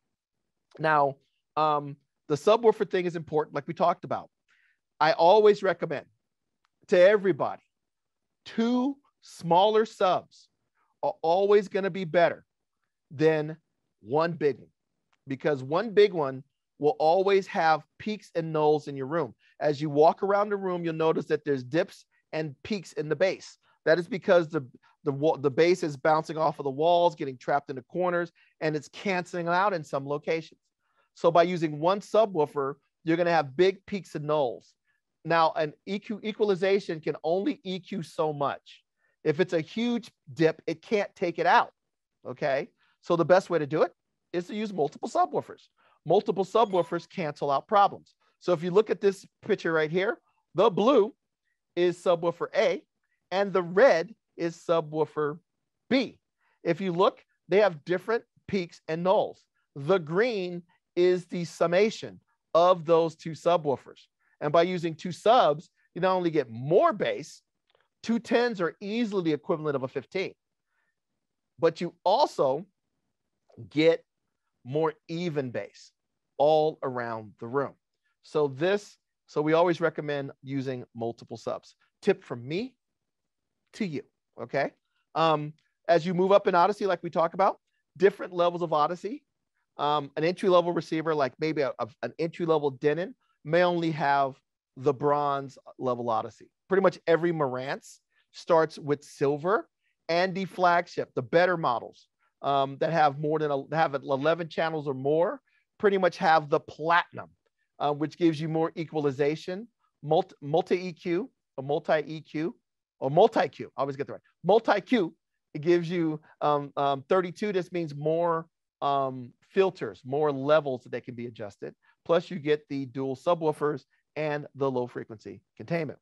Now, the subwoofer thing is important, like we talked about. I always recommend to everybody, 2 smaller subs are always going to be better than 1 big one, because 1 big one will always have peaks and nulls in your room. As you walk around the room, you'll notice that there's dips and peaks in the bass. That is because the bass is bouncing off of the walls, getting trapped in the corners, and it's canceling out in some locations. So by using 1 subwoofer, you're going to have big peaks and nulls. Now, an equalization can only EQ so much. If it's a huge dip, it can't take it out, okay? So the best way to do it is to use multiple subwoofers. Multiple subwoofers cancel out problems. So if you look at this picture right here, the blue is subwoofer A, and the red is subwoofer B. If you look, they have different peaks and nulls. The green is the summation of those 2 subwoofers. And by using 2 subs, you not only get more bass, 2 10s are easily the equivalent of a 15, but you also get more even bass all around the room. So we always recommend using multiple subs. Tip from me to you, okay? As you move up in Odyssey, like we talk about, different levels of Odyssey, an entry-level receiver, like maybe an entry-level Denon, may only have the bronze level Odyssey. Pretty much every Marantz starts with silver, and the flagship, the better models that have have 11 channels or more, pretty much have the platinum, which gives you more equalization, multi-EQ, or multi-EQ, or multi-Q. I always get that right. Multi-Q, it gives you 32. This means more filters, more levels that they can be adjusted. Plus you get the dual subwoofers and the low frequency containment.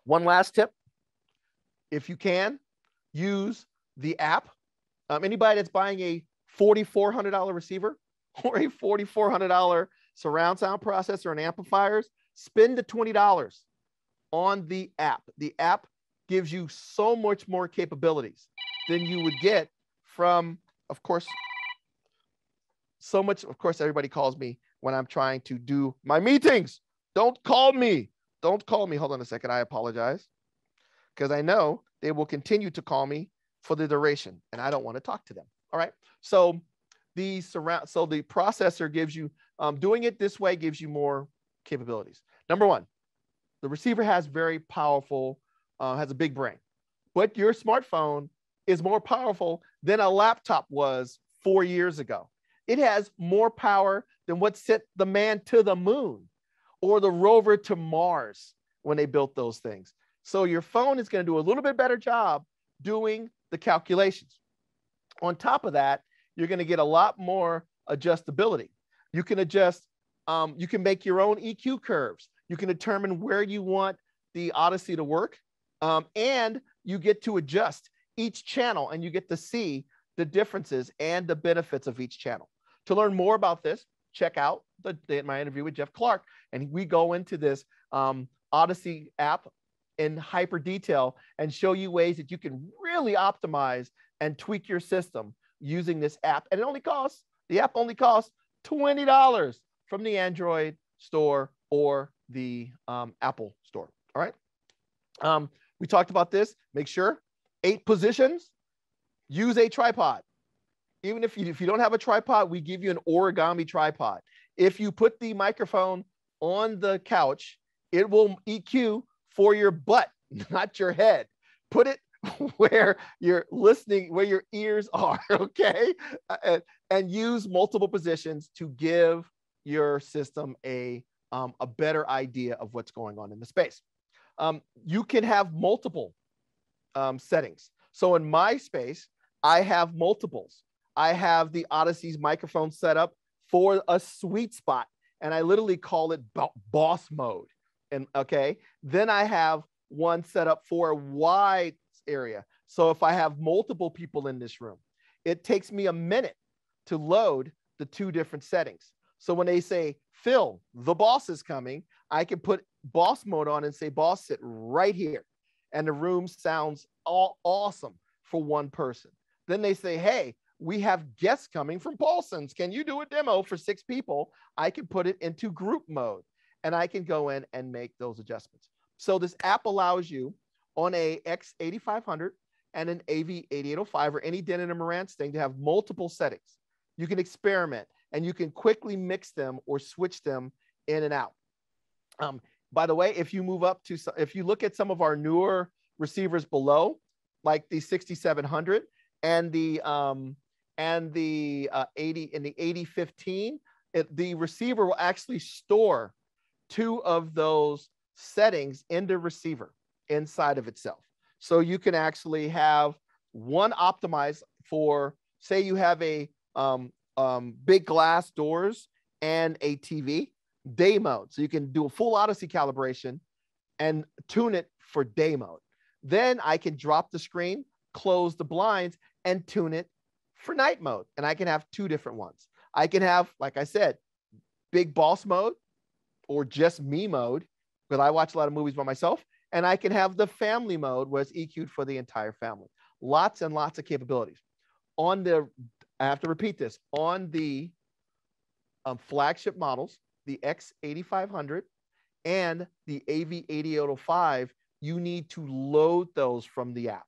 One last tip, if you can, use the app. Anybody that's buying a $4,400 receiver or a $4,400 surround sound processor and amplifiers, spend the $20 on the app. The app gives you so much more capabilities than you would get from, of course, everybody calls me when I'm trying to do my meetings. Don't call me. Don't call me. Hold on a second. I apologize, because I know they will continue to call me for the duration, and I don't want to talk to them. All right. So the processor gives you, doing it this way gives you more capabilities. Number one, the receiver has very powerful, has a big brain, but your smartphone is more powerful than a laptop was 4 years ago. It has more power than what sent the man to the moon or the rover to Mars when they built those things. So your phone is going to do a little bit better job doing the calculations. On top of that, you're going to get a lot more adjustability. You can adjust, you can make your own EQ curves. You can determine where you want the Odyssey to work, and you get to adjust each channel, and you get to see the differences and the benefits of each channel. To learn more about this, check out my interview with Jeff Clark, and we go into this Odyssey app in hyper detail and show you ways that you can really optimize and tweak your system using this app. And the app only costs $20 from the Android store or the Apple store. All right. We talked about this. Make sure 8 positions. Use a tripod. Even if you don't have a tripod, we give you an origami tripod. If you put the microphone on the couch, it will EQ for your butt, not your head. Put it where you're listening, where your ears are, okay? And use multiple positions to give your system a better idea of what's going on in the space. You can have multiple settings. So in my space, I have multiples. I have the Odyssey's microphone set up for a sweet spot, and I literally call it boss mode. And okay, then I have one set up for a wide area. So if I have multiple people in this room, it takes me a minute to load the 2 different settings. So when they say, Phil, the boss is coming, I can put boss mode on and say, boss, sit right here. and the room sounds all awesome for one person. Then they say, hey, we have guests coming from Paulson's. Can you do a demo for 6 people? I can put it into group mode and I can go in and make those adjustments. So this app allows you on a X8500 and an AV8805 or any Denon and Marantz thing to have multiple settings. You can experiment and you can quickly mix them or switch them in and out. By the way, if you move up to, if you look at some of our newer receivers below, like the 6700 and the 8015, the receiver will actually store 2 of those settings in the receiver inside of itself. So you can actually have one optimized for, say you have a big glass doors and a TV, day mode. So you can do a full Odyssey calibration and tune it for day mode. Then I can drop the screen, close the blinds, and tune it for night mode. And I can have 2 different ones. I can have, like I said, big boss mode or just me mode, because I watch a lot of movies by myself. And I can have the family mode where it's EQ'd for the entire family. Lots and lots of capabilities. On the, I have to repeat this, on the flagship models, the X8500 and the AV8805, you need to load those from the app.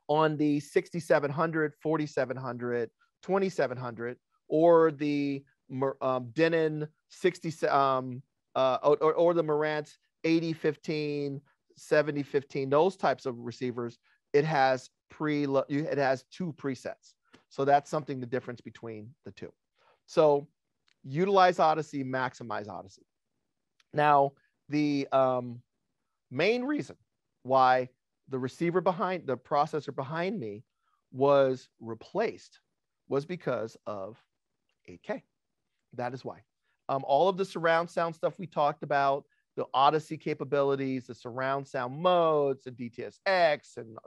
On the 6700, 4700, 2700, or the Denon 60, or the Marantz 8015, 7015, those types of receivers, it has 2 presets. So that's something, the difference between the 2. So utilize Odyssey, maximize Odyssey. Now, the main reason why the receiver behind, the processor behind me was replaced was because of 8K. That is why. All of the surround sound stuff we talked about, the Odyssey capabilities, the surround sound modes, the Dts X and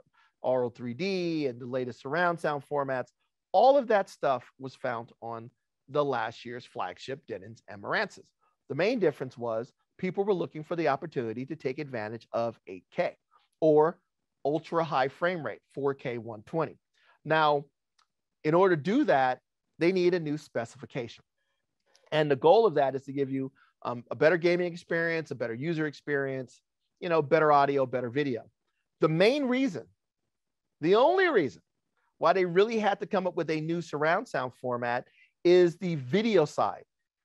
RO3D and the latest surround sound formats, all of that stuff was found on the last year's flagship Denons and Marantz's. The main difference was people were looking for the opportunity to take advantage of 8K or ultra high frame rate, 4K 120. Now, in order to do that, they need a new specification. And the goal of that is to give you a better gaming experience, a better user experience, you know, better audio, better video. The main reason, the only reason why they really had to come up with a new surround sound format is the video side.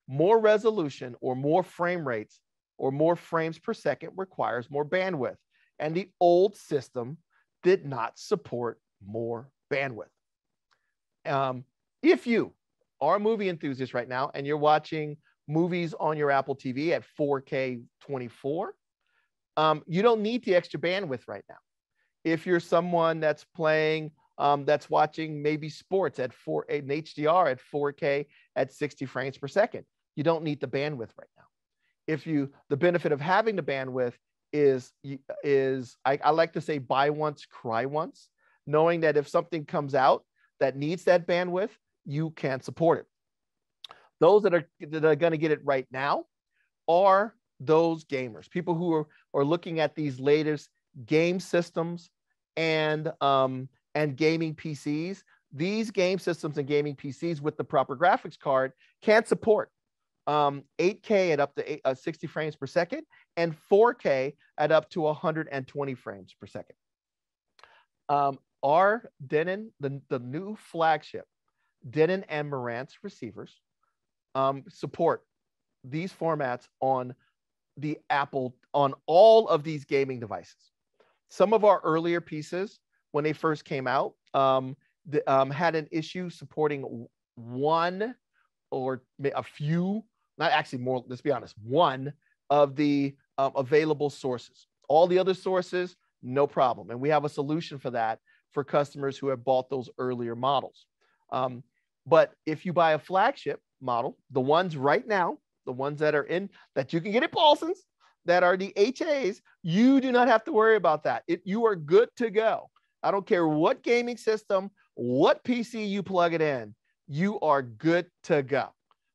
More resolution or more frame rates or more frames per second requires more bandwidth. And the old system did not support more bandwidth. If you are a movie enthusiast right now and you're watching movies on your Apple TV at 4K 24, you don't need the extra bandwidth right now. If you're someone that's playing, that's watching maybe sports at an HDR at 4K at 60 frames per second, you don't need the bandwidth right now. If you, the benefit of having the bandwidth is I like to say buy once, cry once, knowing that if something comes out that needs that bandwidth, you can support it. Those that are going to get it right now are those gamers, people who are looking at these latest game systems and gaming PCs. These game systems and gaming PCs with the proper graphics card can support 8K at up to 60 frames per second and 4K at up to 120 frames per second. Our Denon, the new flagship Denon and Marantz receivers support these formats on the Apple, on all of these gaming devices. Some of our earlier pieces, when they first came out, had an issue supporting one or a few, not actually more, let's be honest, one of the available sources. All the other sources, no problem. And we have a solution for that for customers who have bought those earlier models. But if you buy a flagship model, the ones right now, the ones that are in, that you can get at Paulson's, that are the HAs, you do not have to worry about that. You are good to go. I don't care what gaming system, what PC you plug it in, you are good to go.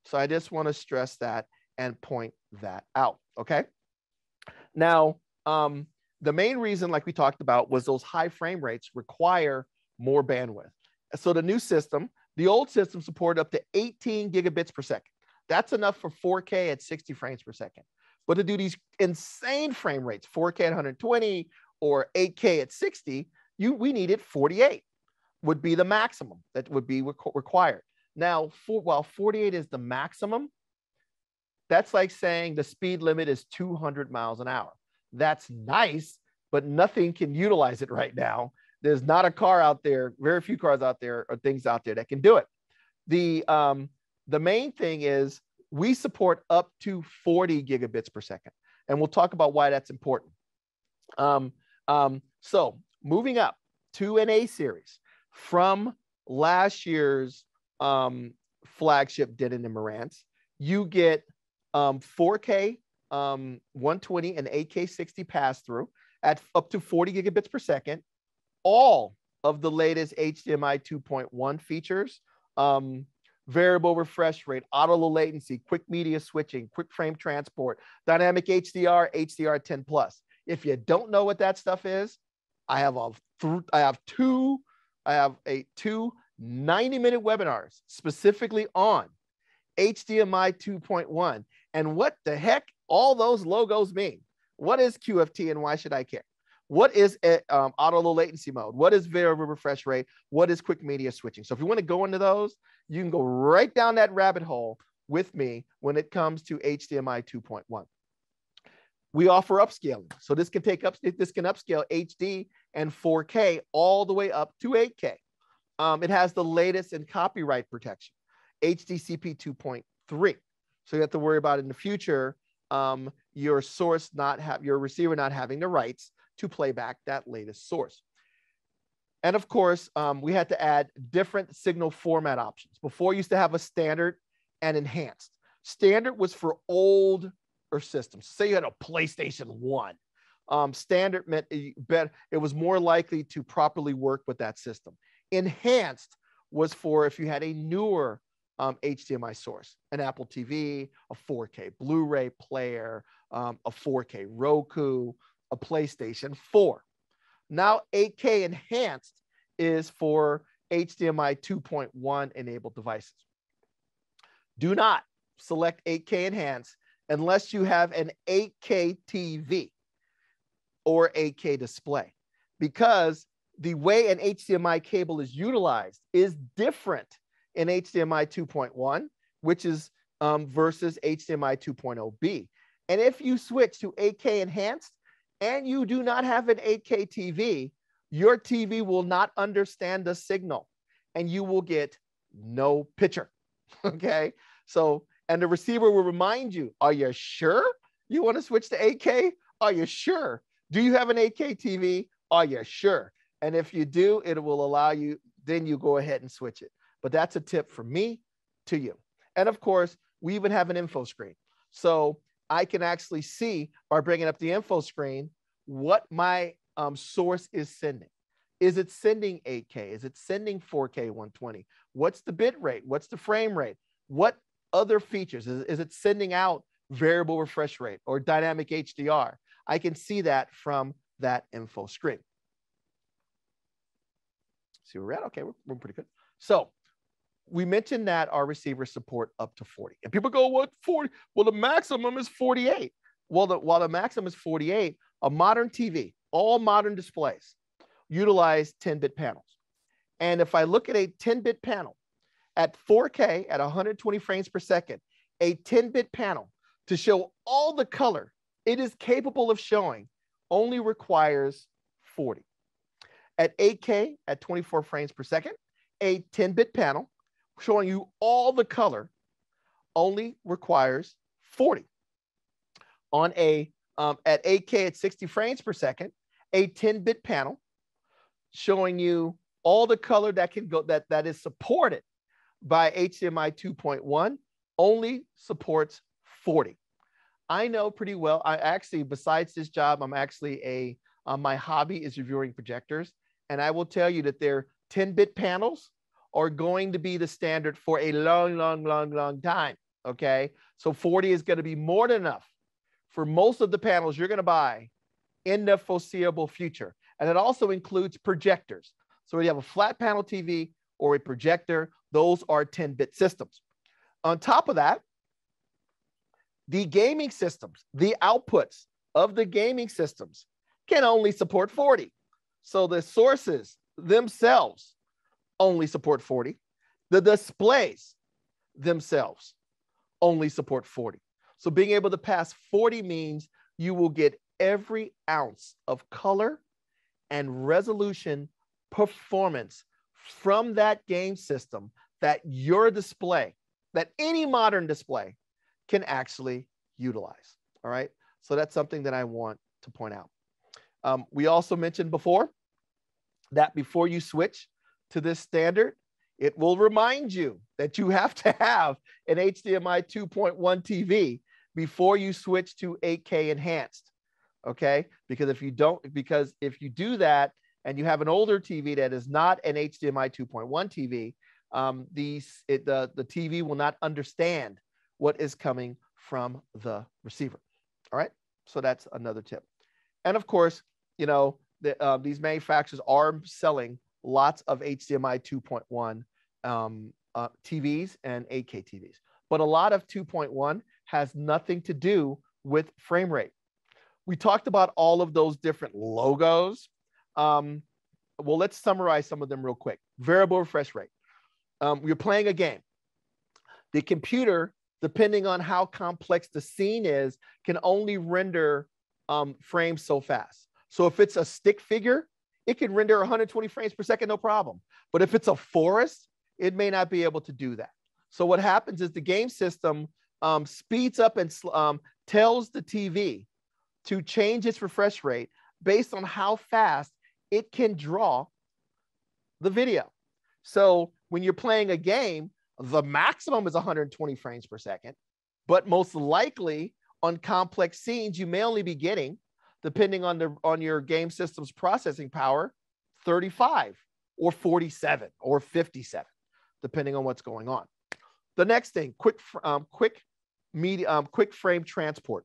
So I just want to stress that and point that out, okay? Now, The main reason, like we talked about, was those high frame rates require more bandwidth. So the new system, the old system supported up to 18 gigabits per second. That's enough for 4K at 60 frames per second. But to do these insane frame rates, 4K at 120 or 8K at 60, we needed 48 would be the maximum that would be required. Now, while 48 is the maximum, that's like saying the speed limit is 200 miles an hour. That's nice, but nothing can utilize it right now. There's not a car out there, very few cars out there or things out there that can do it. The main thing is we support up to 40 gigabits per second. And we'll talk about why that's important. So moving up to an A series from last year's flagship Denon and Marantz, you get 4K 120 and 8K 60 pass-through at up to 40 gigabits per second. All of the latest HDMI 2.1 features, variable refresh rate, auto low latency, quick media switching, quick frame transport, dynamic HDR, HDR10 plus. If you don't know what that stuff is, I have two 90-minute webinars specifically on HDMI 2.1 and what the heck all those logos mean. What is QFT and why should I care? What is auto low latency mode? What is variable refresh rate? What is quick media switching? So if you want to go into those, you can go right down that rabbit hole with me when it comes to HDMI 2.1. We offer upscaling. So this can upscale HD and 4K all the way up to 8K. It has the latest in copyright protection, HDCP 2.3. So you have to worry about in the future, your receiver not having the rights to play back that latest source. And of course, we had to add different signal format options. Before, you used to have a standard and enhanced. Standard was for older systems. Say you had a PlayStation 1. Standard meant it was more likely to properly work with that system. Enhanced was for if you had a newer HDMI source, an Apple TV, a 4K Blu-ray player, a 4K Roku, a PlayStation 4. Now 8K Enhanced is for HDMI 2.1 enabled devices. Do not select 8K Enhanced unless you have an 8K TV or 8K display, because the way an HDMI cable is utilized is different in HDMI 2.1, which is versus HDMI 2.0B. And if you switch to 8K Enhanced and you do not have an 8K TV, your TV will not understand the signal and you will get no picture, okay? So, and the receiver will remind you, are you sure you want to switch to 8K? Are you sure? Do you have an 8K TV? Are you sure? And if you do, it will allow you, then you go ahead and switch it. But that's a tip from me to you. And of course, we even have an info screen. So I can actually see by bringing up the info screen what my source is sending. Is it sending 8K? Is it sending 4K 120? What's the bit rate? What's the frame rate? What other features? Is it sending out variable refresh rate or dynamic HDR? I can see that from that info screen. See where we're at? Okay, we're pretty good. So we mentioned that our receivers support up to 40. And people go, what 40? Well, the maximum is 48. Well, while the maximum is 48, a modern TV, all modern displays utilize 10-bit panels. And if I look at a 10-bit panel at 4K at 120 frames per second, a 10-bit panel to show all the color it is capable of showing only requires 40. At 8K at 24 frames per second, a 10-bit panel showing you all the color only requires 40. On a at 8K at 60 frames per second, a 10-bit panel showing you all the color that can go that is supported by HDMI 2.1 only supports 40. I know pretty well. I actually, besides this job, I'm actually my hobby is reviewing projectors, and I will tell you that their 10-bit panels are going to be the standard for a long time. Okay, so 40 is going to be more than enough for most of the panels you're going to buy in the foreseeable future. And it also includes projectors. So you have a flat panel TV or a projector, those are 10-bit systems. On top of that, the gaming systems, the outputs of the gaming systems can only support 40. So the sources themselves only support 40. The displays themselves only support 40. So being able to pass 40 means you will get every ounce of color and resolution performance from that game system that your display, that any modern display can actually utilize. All right. So that's something that I want to point out. We also mentioned before that before you switch to this standard, it will remind you that you have to have an HDMI 2.1 TV before you switch to 8K enhanced. Okay. Because if you do that and you have an older TV that is not an HDMI 2.1 TV, the TV will not understand what is coming from the receiver. All right. So that's another tip. And of course, you know, these manufacturers are selling lots of HDMI 2.1 TVs and 8K TVs, but a lot of 2.1 has nothing to do with frame rate. We talked about all of those different logos. Well, let's summarize some of them real quick. Variable refresh rate. You're playing a game. The computer, depending on how complex the scene is, can only render frames so fast. So if it's a stick figure, it can render 120 frames per second, no problem. But if it's a forest, it may not be able to do that. So what happens is the game system speeds up and tells the TV to change its refresh rate based on how fast it can draw the video. So when you're playing a game, the maximum is 120 frames per second, but most likely on complex scenes, you may only be getting, depending on your game system's processing power, 35 or 47 or 57, depending on what's going on. The next thing, quick frame transport.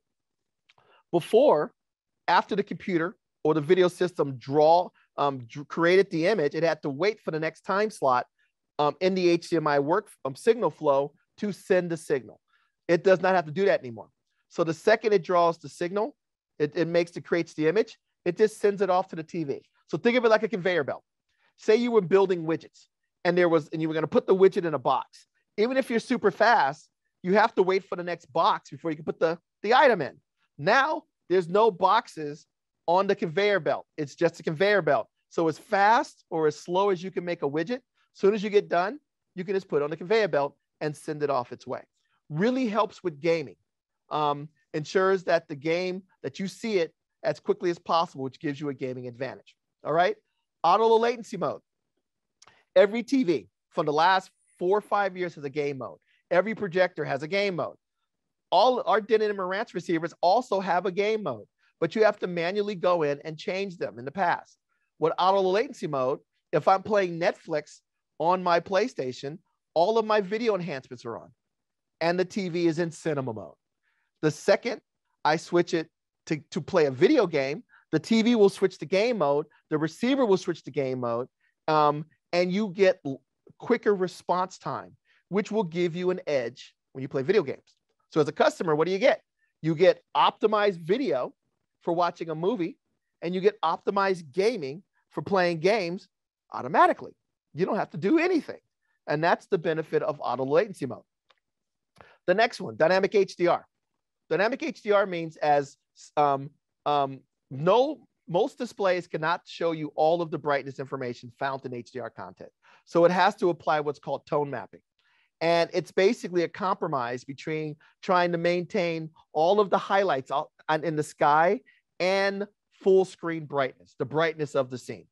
Before, after the computer or the video system created the image, it had to wait for the next time slot in the HDMI signal flow to send the signal. It does not have to do that anymore. So the second it draws the signal, it creates the image, it just sends it off to the TV. So think of it like a conveyor belt. Say you were building widgets and you were going to put the widget in a box. Even if you're super fast, you have to wait for the next box before you can put the item in. Now there's no boxes on the conveyor belt. It's just a conveyor belt. So as fast or as slow as you can make a widget, as soon as you get done, you can just put it on the conveyor belt and send it off its way. Really helps with gaming. Ensures that the game, that you see it as quickly as possible, which gives you a gaming advantage. All right. Auto low latency mode. Every TV from the last 4 or 5 years has a game mode. Every projector has a game mode. All our Denon and Marantz receivers also have a game mode, but you have to manually go in and change them in the past. With auto low latency mode, if I'm playing Netflix on my PlayStation, all of my video enhancements are on and the TV is in cinema mode. The second I switch it to play a video game, the TV will switch to game mode, the receiver will switch to game mode, and you get quicker response time, which will give you an edge when you play video games. So as a customer, what do you get? You get optimized video for watching a movie, and you get optimized gaming for playing games automatically. You don't have to do anything. And that's the benefit of auto latency mode. The next one, dynamic HDR. Dynamic HDR means most displays cannot show you all of the brightness information found in HDR content. So it has to apply what's called tone mapping. And it's basically a compromise between trying to maintain all of the highlights in the sky and full screen brightness, the brightness of the scene.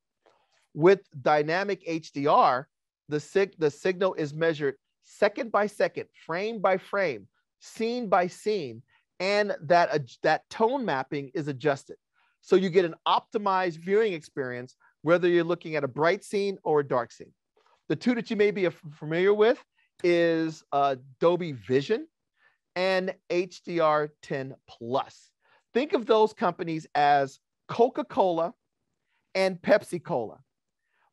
With dynamic HDR, the signal is measured second by second, frame by frame, scene by scene, and that tone mapping is adjusted. So you get an optimized viewing experience, whether you're looking at a bright scene or a dark scene. The two that you may be familiar with is Dolby Vision and HDR10+. Think of those companies as Coca-Cola and Pepsi-Cola.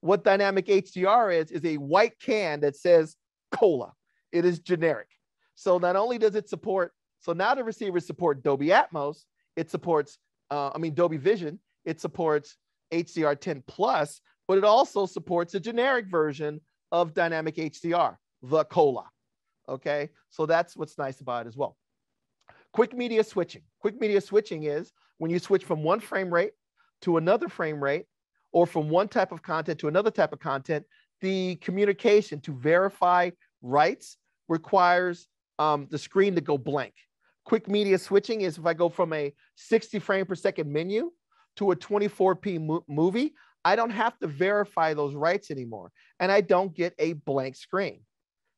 What dynamic HDR is a white can that says cola. It is generic. So not only does it support, so now the receivers support Dolby Atmos, it supports, Dolby Vision, it supports HDR10 Plus, but it also supports a generic version of dynamic HDR, the cola. Okay, so that's what's nice about it as well. Quick media switching. Quick media switching is when you switch from one frame rate to another frame rate, or from one type of content to another type of content, the communication to verify rights requires the screen to go blank. Quick media switching is if I go from a 60 frame per second menu to a 24p movie, I don't have to verify those rights anymore, and I don't get a blank screen.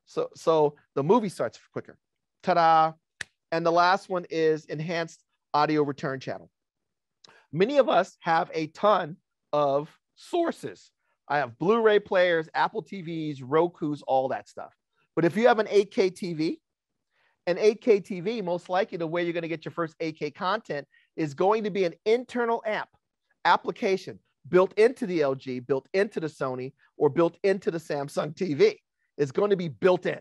So the movie starts quicker. Ta-da! And the last one is enhanced audio return channel. Many of us have a ton of sources. I have Blu-ray players, Apple TVs, Rokus, all that stuff. But if you have an 8K TV, an 8K TV, most likely the way you're going to get your first 8K content is going to be an internal application built into the LG, built into the Sony, or built into the Samsung TV. It's going to be built in.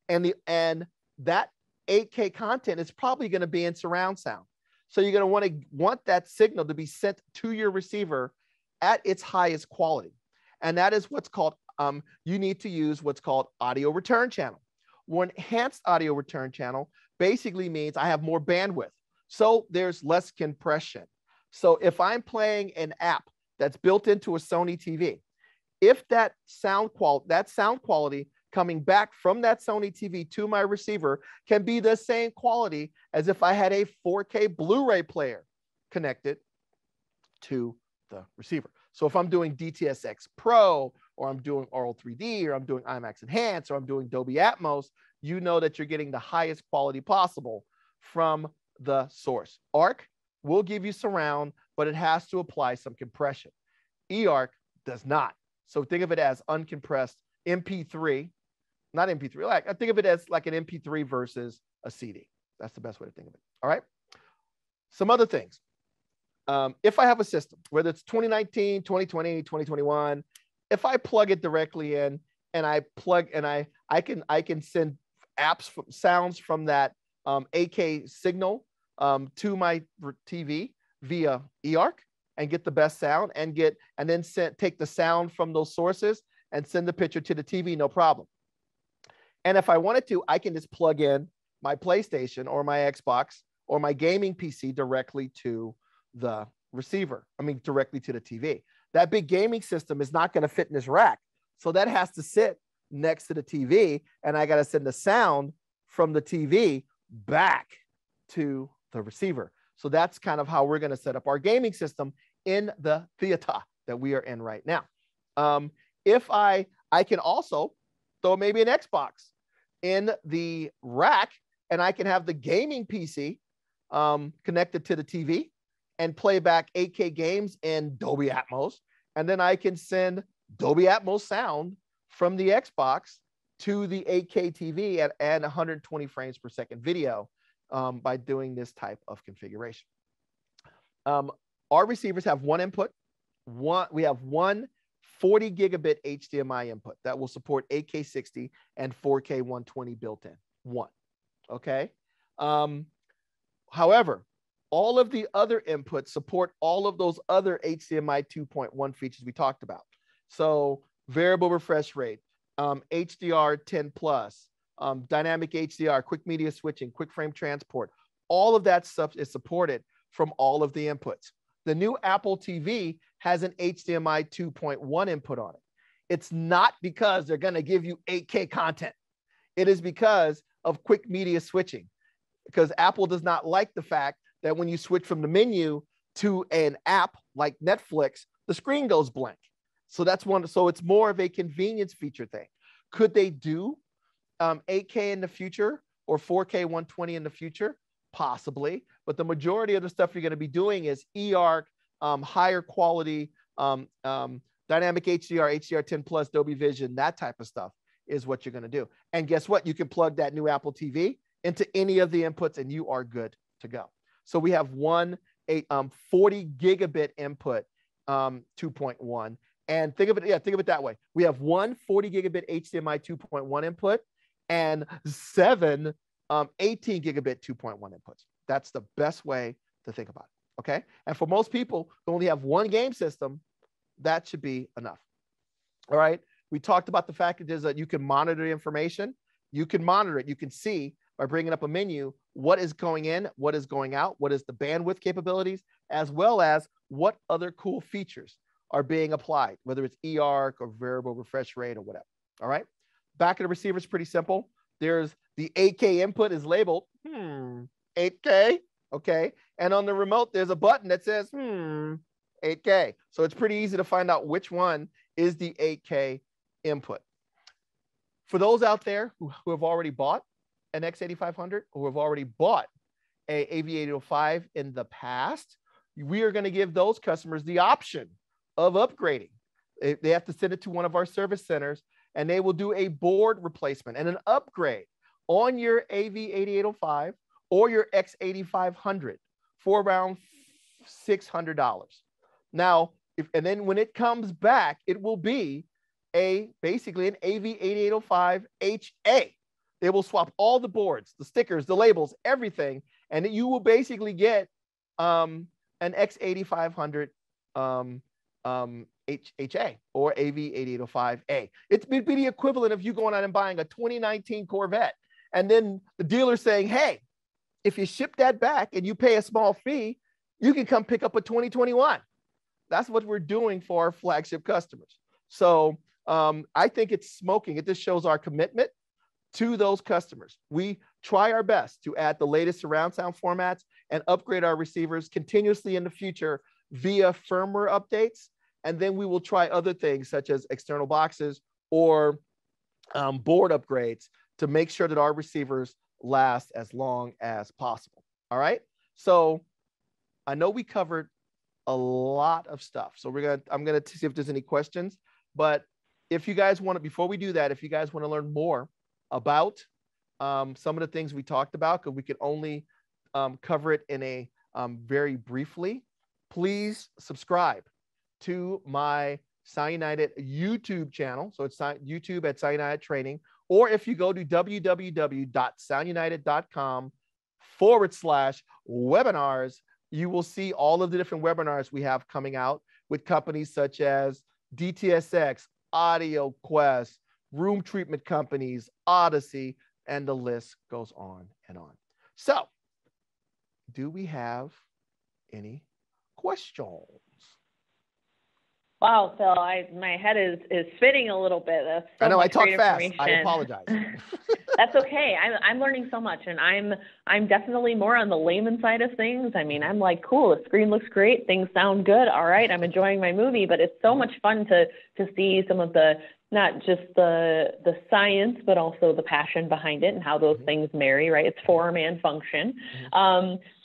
And that 8K content is probably going to be in surround sound. So you're going to want that signal to be sent to your receiver at its highest quality. And that is what's called, you need to use what's called audio return channel. One enhanced audio return channel basically means I have more bandwidth. So there's less compression. So if I'm playing an app that's built into a Sony TV, if that sound quality coming back from that Sony TV to my receiver can be the same quality as if I had a 4K Blu-ray player connected to the receiver. So if I'm doing Dts X Pro, or I'm doing Aural 3D, or I'm doing Imax Enhanced, or I'm doing Dolby Atmos, you know that you're getting the highest quality possible from the source. ARC will give you surround, but it has to apply some compression. eARC does not. So think of it as uncompressed MP3, not MP3, like I think of it as like an MP3 versus a CD. That's the best way to think of it. All right. Some other things. If I have a system, whether it's 2019, 2020, 2021, if I plug it directly in and I can send apps, sounds from that 8K signal to my TV via eARC and get the best sound and then take the sound from those sources and send the picture to the TV, no problem. And if I wanted to, I can just plug in my PlayStation or my Xbox or my gaming PC directly to the receiver, directly to the TV. That big gaming system is not going to fit in this rack. So that has to sit next to the TV, and I got to send the sound from the TV back to the receiver. So that's kind of how we're going to set up our gaming system in the theater that we are in right now. If I can also throw maybe an Xbox in the rack, and I can have the gaming PC connected to the TV and play back 8K games in Dolby Atmos. And then I can send Dolby Atmos sound from the Xbox to the 8K TV at 120 frames per second video by doing this type of configuration. Our receivers have one input. We have one 40 gigabit HDMI input that will support 8K 60 and 4K 120 built in. One. Okay. However, all of the other inputs support all of those other HDMI 2.1 features we talked about. So variable refresh rate, HDR10 plus, dynamic HDR, quick media switching, quick frame transport, all of that stuff is supported from all of the inputs. The new Apple TV has an HDMI 2.1 input on it. It's not because they're going to give you 8K content. It is because of quick media switching, because Apple does not like the fact that when you switch from the menu to an app like Netflix, the screen goes blank. So that's one. So it's more of a convenience feature thing. Could they do 8K in the future or 4K 120 in the future? Possibly. But the majority of the stuff you're going to be doing is eARC, higher quality, dynamic HDR, HDR10 plus, Dolby Vision, that type of stuff is what you're going to do. And guess what? You can plug that new Apple TV into any of the inputs and you are good to go. So we have one a 40 gigabit input 2.1. And think of it that way. We have one 40 gigabit HDMI 2.1 input and seven 18 gigabit 2.1 inputs. That's the best way to think about it, okay? And for most people who only have one game system, that should be enough. All right, we talked about the fact that you can monitor the information. You can monitor it. You can see by bringing up a menu what is going in, what is going out, what is the bandwidth capabilities, as well as what other cool features are being applied, whether it's eARC or variable refresh rate or whatever. All right, back of the receiver is pretty simple. There's the 8K input is labeled 8K, okay, and on the remote there's a button that says 8K. So it's pretty easy to find out which one is the 8K input. For those out there who have already bought an X8500 or who have already bought a AV8805 in the past, we are going to give those customers the option of upgrading. They have to send it to one of our service centers, and they will do a board replacement and an upgrade on your AV8805 or your X8500 for around $600. Now, and then when it comes back, it will be basically an AV8805HA. They will swap all the boards, the stickers, the labels, everything, and you will basically get an X8500 HA or AV8805A. It'd be the equivalent of you going out and buying a 2019 Corvette, and then the dealer saying, hey, if you ship that back and you pay a small fee, you can come pick up a 2021. That's what we're doing for our flagship customers. So I think it's smoking. It just shows our commitment to those customers. We try our best to add the latest surround sound formats and upgrade our receivers continuously in the future via firmware updates. And then we will try other things such as external boxes or board upgrades to make sure that our receivers last as long as possible. All right. So I know we covered a lot of stuff. So I'm gonna see if there's any questions. But if you guys want to, before we do that, if you guys want to learn more about some of the things we talked about, because we could only cover it in a very briefly, please subscribe to my Sound United YouTube channel. So it's YouTube at Sound United Training, or if you go to www.soundunited.com/webinars, you will see all of the different webinars we have coming out with companies such as Dts X, Audio Quest, room treatment companies, Odyssey, and the list goes on and on. So, do we have any questions? Wow, Phil, my head is spinning a little bit. That's so I know I talk fast. information. I apologize. That's okay. I'm learning so much, and I'm definitely more on the layman side of things. I mean, I'm like, cool, the screen looks great, things sound good. All right, I'm enjoying my movie, but it's so much fun to see some of the, not just the science, but also the passion behind it and how those things marry, right? It's form and function.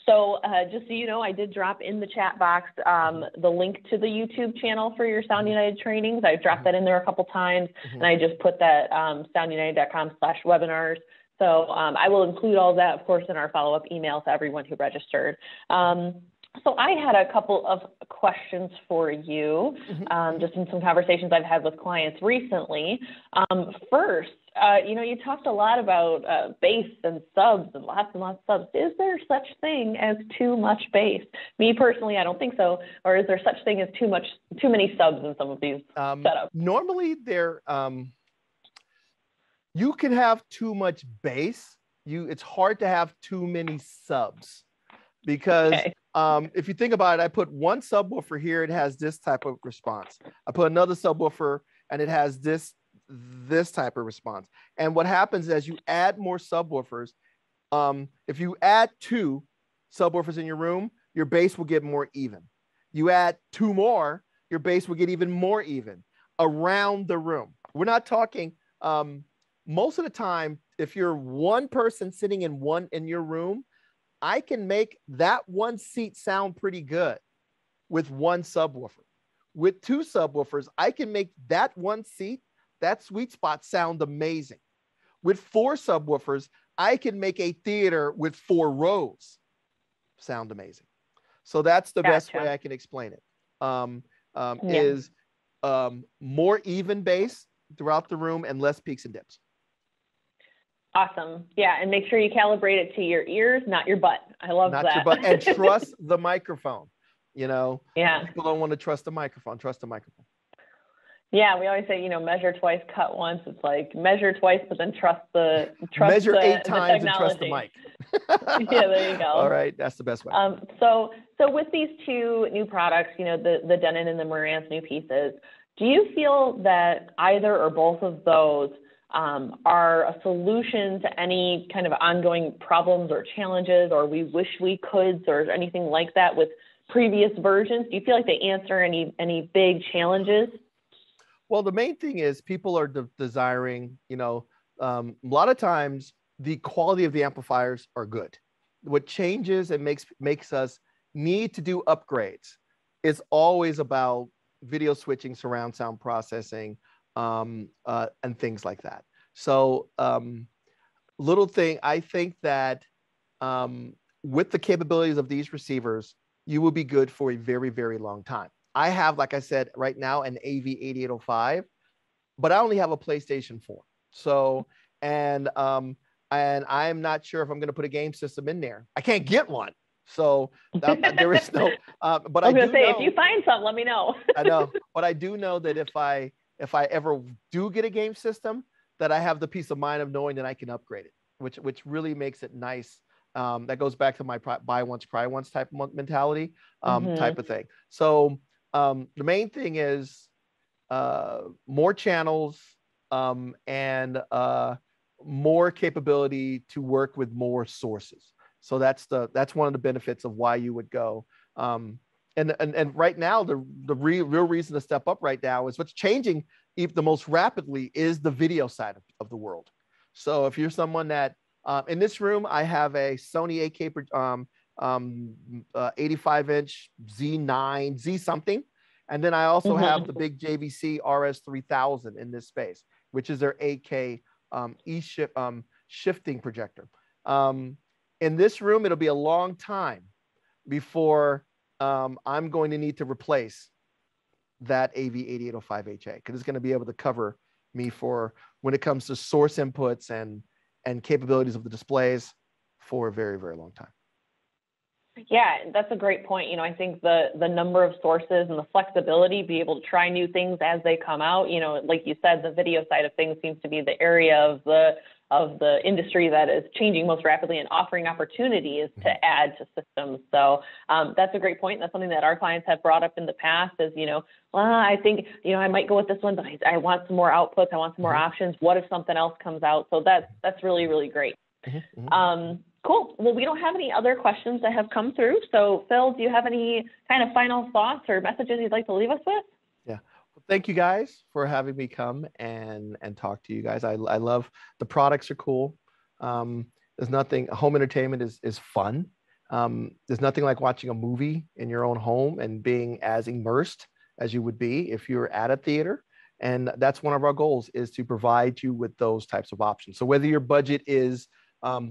So just so you know, I did drop in the chat box the link to the YouTube channel for your Sound United trainings. I've dropped that in there a couple times, and I just put that soundunited.com/webinars. So I will include all that, of course, in our follow-up email to everyone who registered. So I had a couple of questions for you, just in some conversations I've had with clients recently. First, you talked a lot about bass and subs and lots of subs. Is there such thing as too much bass? Me personally, I don't think so. Or is there such thing as too many subs in some of these setups? Normally, you can have too much bass. It's hard to have too many subs because if you think about it, I put one subwoofer here, it has this type of response. I put another subwoofer and it has this type of response. And what happens is as you add more subwoofers, if you add 2 subwoofers in your room, your bass will get more even. You add 2 more, your bass will get even more even around the room. We're not talking, most of the time, if you're one person sitting in your room, I can make that one seat sound pretty good with one subwoofer. With 2 subwoofers, I can make that one seat, that sweet spot, sound amazing. With 4 subwoofers, I can make a theater with 4 rows sound amazing. So that's the best Gotcha. way I can explain it. Yeah. Is more even bass throughout the room and less peaks and dips. Awesome. Yeah, and make sure you calibrate it to your ears, not your butt. I love that. Not your butt. And trust the microphone. You know, yeah. people don't want to trust the microphone. Trust the microphone. Yeah, we always say, you know, measure twice, cut once. It's like measure twice, but then measure 8 times and trust the mic. Yeah, there you go. All right, that's the best way. So with these two new products, you know, the Denon and the Marantz new pieces, do you feel that either or both of those are a solution to any kind of ongoing problems or challenges, or we wish we could, or anything like that with previous versions? Do you feel like they answer any big challenges? Well, the main thing is people are desiring, you know, a lot of times the quality of the amplifiers are good. What changes and makes us need to do upgrades is always about video switching, surround sound processing, and things like that. So little thing, I think that with the capabilities of these receivers, you will be good for a very, very long time. I have, like I said, right now an AV8805, but I only have a PlayStation 4. So, and I'm not sure if I'm going to put a game system in there. I can't get one. So there is no, but I was going to say, if you find some, let me know. I know, but I do know that if I ever do get a game system, that I have the peace of mind of knowing that I can upgrade it, which really makes it nice. That goes back to my buy once, cry once type of mentality, type of thing. So the main thing is more channels and more capability to work with more sources. So that's one of the benefits of why you would go. And right now, the real reason to step up right now is what's changing the most rapidly is the video side of the world. So if you're someone that in this room, I have a Sony 85-inch Z9, Z something. And then I also have the big JVC RS3000 in this space, which is their 8K shifting projector. In this room, it'll be a long time before I'm going to need to replace that AV8805HA, because it's going to be able to cover me for when it comes to source inputs and capabilities of the displays for a very, very long time. Yeah, that's a great point. You know, I think the number of sources and the flexibility, be able to try new things as they come out. You know, like you said, the video side of things seems to be the area of the industry that is changing most rapidly and offering opportunities to add to systems. So that's a great point. That's something that our clients have brought up in the past is, you know, well, I think, you know, I might go with this one, but I want some more outputs. I want some more options. What if something else comes out? So that's really, really great. Cool. Well, we don't have any other questions that have come through. So Phil, do you have any kind of final thoughts or messages you'd like to leave us with? Yeah. Well, thank you guys for having me come and talk to you guys. I love the products are cool. There's nothing, home entertainment is fun. There's nothing like watching a movie in your own home and being as immersed as you would be if you were at a theater. And that's one of our goals, is to provide you with those types of options. So whether your budget is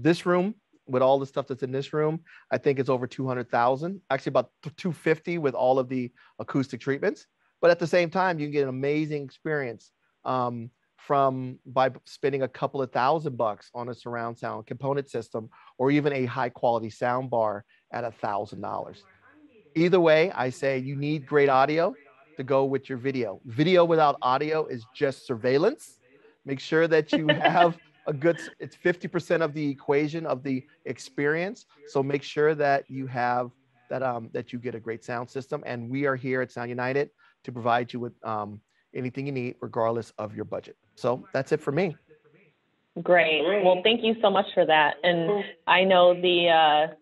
this room, with all the stuff that's in this room, I think it's over 200,000, actually about 250 with all of the acoustic treatments. But at the same time, you can get an amazing experience by spending a couple of $1,000 on a surround sound component system, or even a high quality sound bar at $1,000. Either way, I say you need great audio to go with your video. Video without audio is just surveillance. Make sure that you have it's 50% of the equation of the experience. So make sure that you have that you get a great sound system. And we are here at Sound United to provide you with anything you need, regardless of your budget. So that's it for me. Great. Well, thank you so much for that. And I know the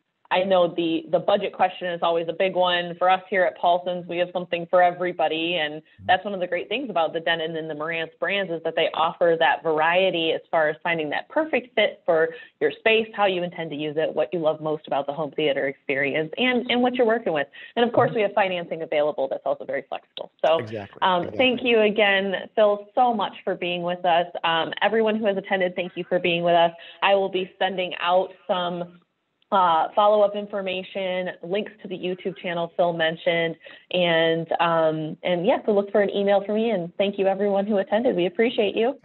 budget question is always a big one for us here at Paulson's. We have something for everybody, and that's one of the great things about the Denon and the Marantz brands, is that they offer that variety as far as finding that perfect fit for your space, how you intend to use it, what you love most about the home theater experience, and what you're working with. And of course, we have financing available that's also very flexible. So exactly. Thank you again, Phil, so much for being with us. Everyone who has attended, thank you for being with us. I will be sending out some follow-up information, links to the YouTube channel Phil mentioned, and yeah, so look for an email from me, and thank you everyone who attended. We appreciate you.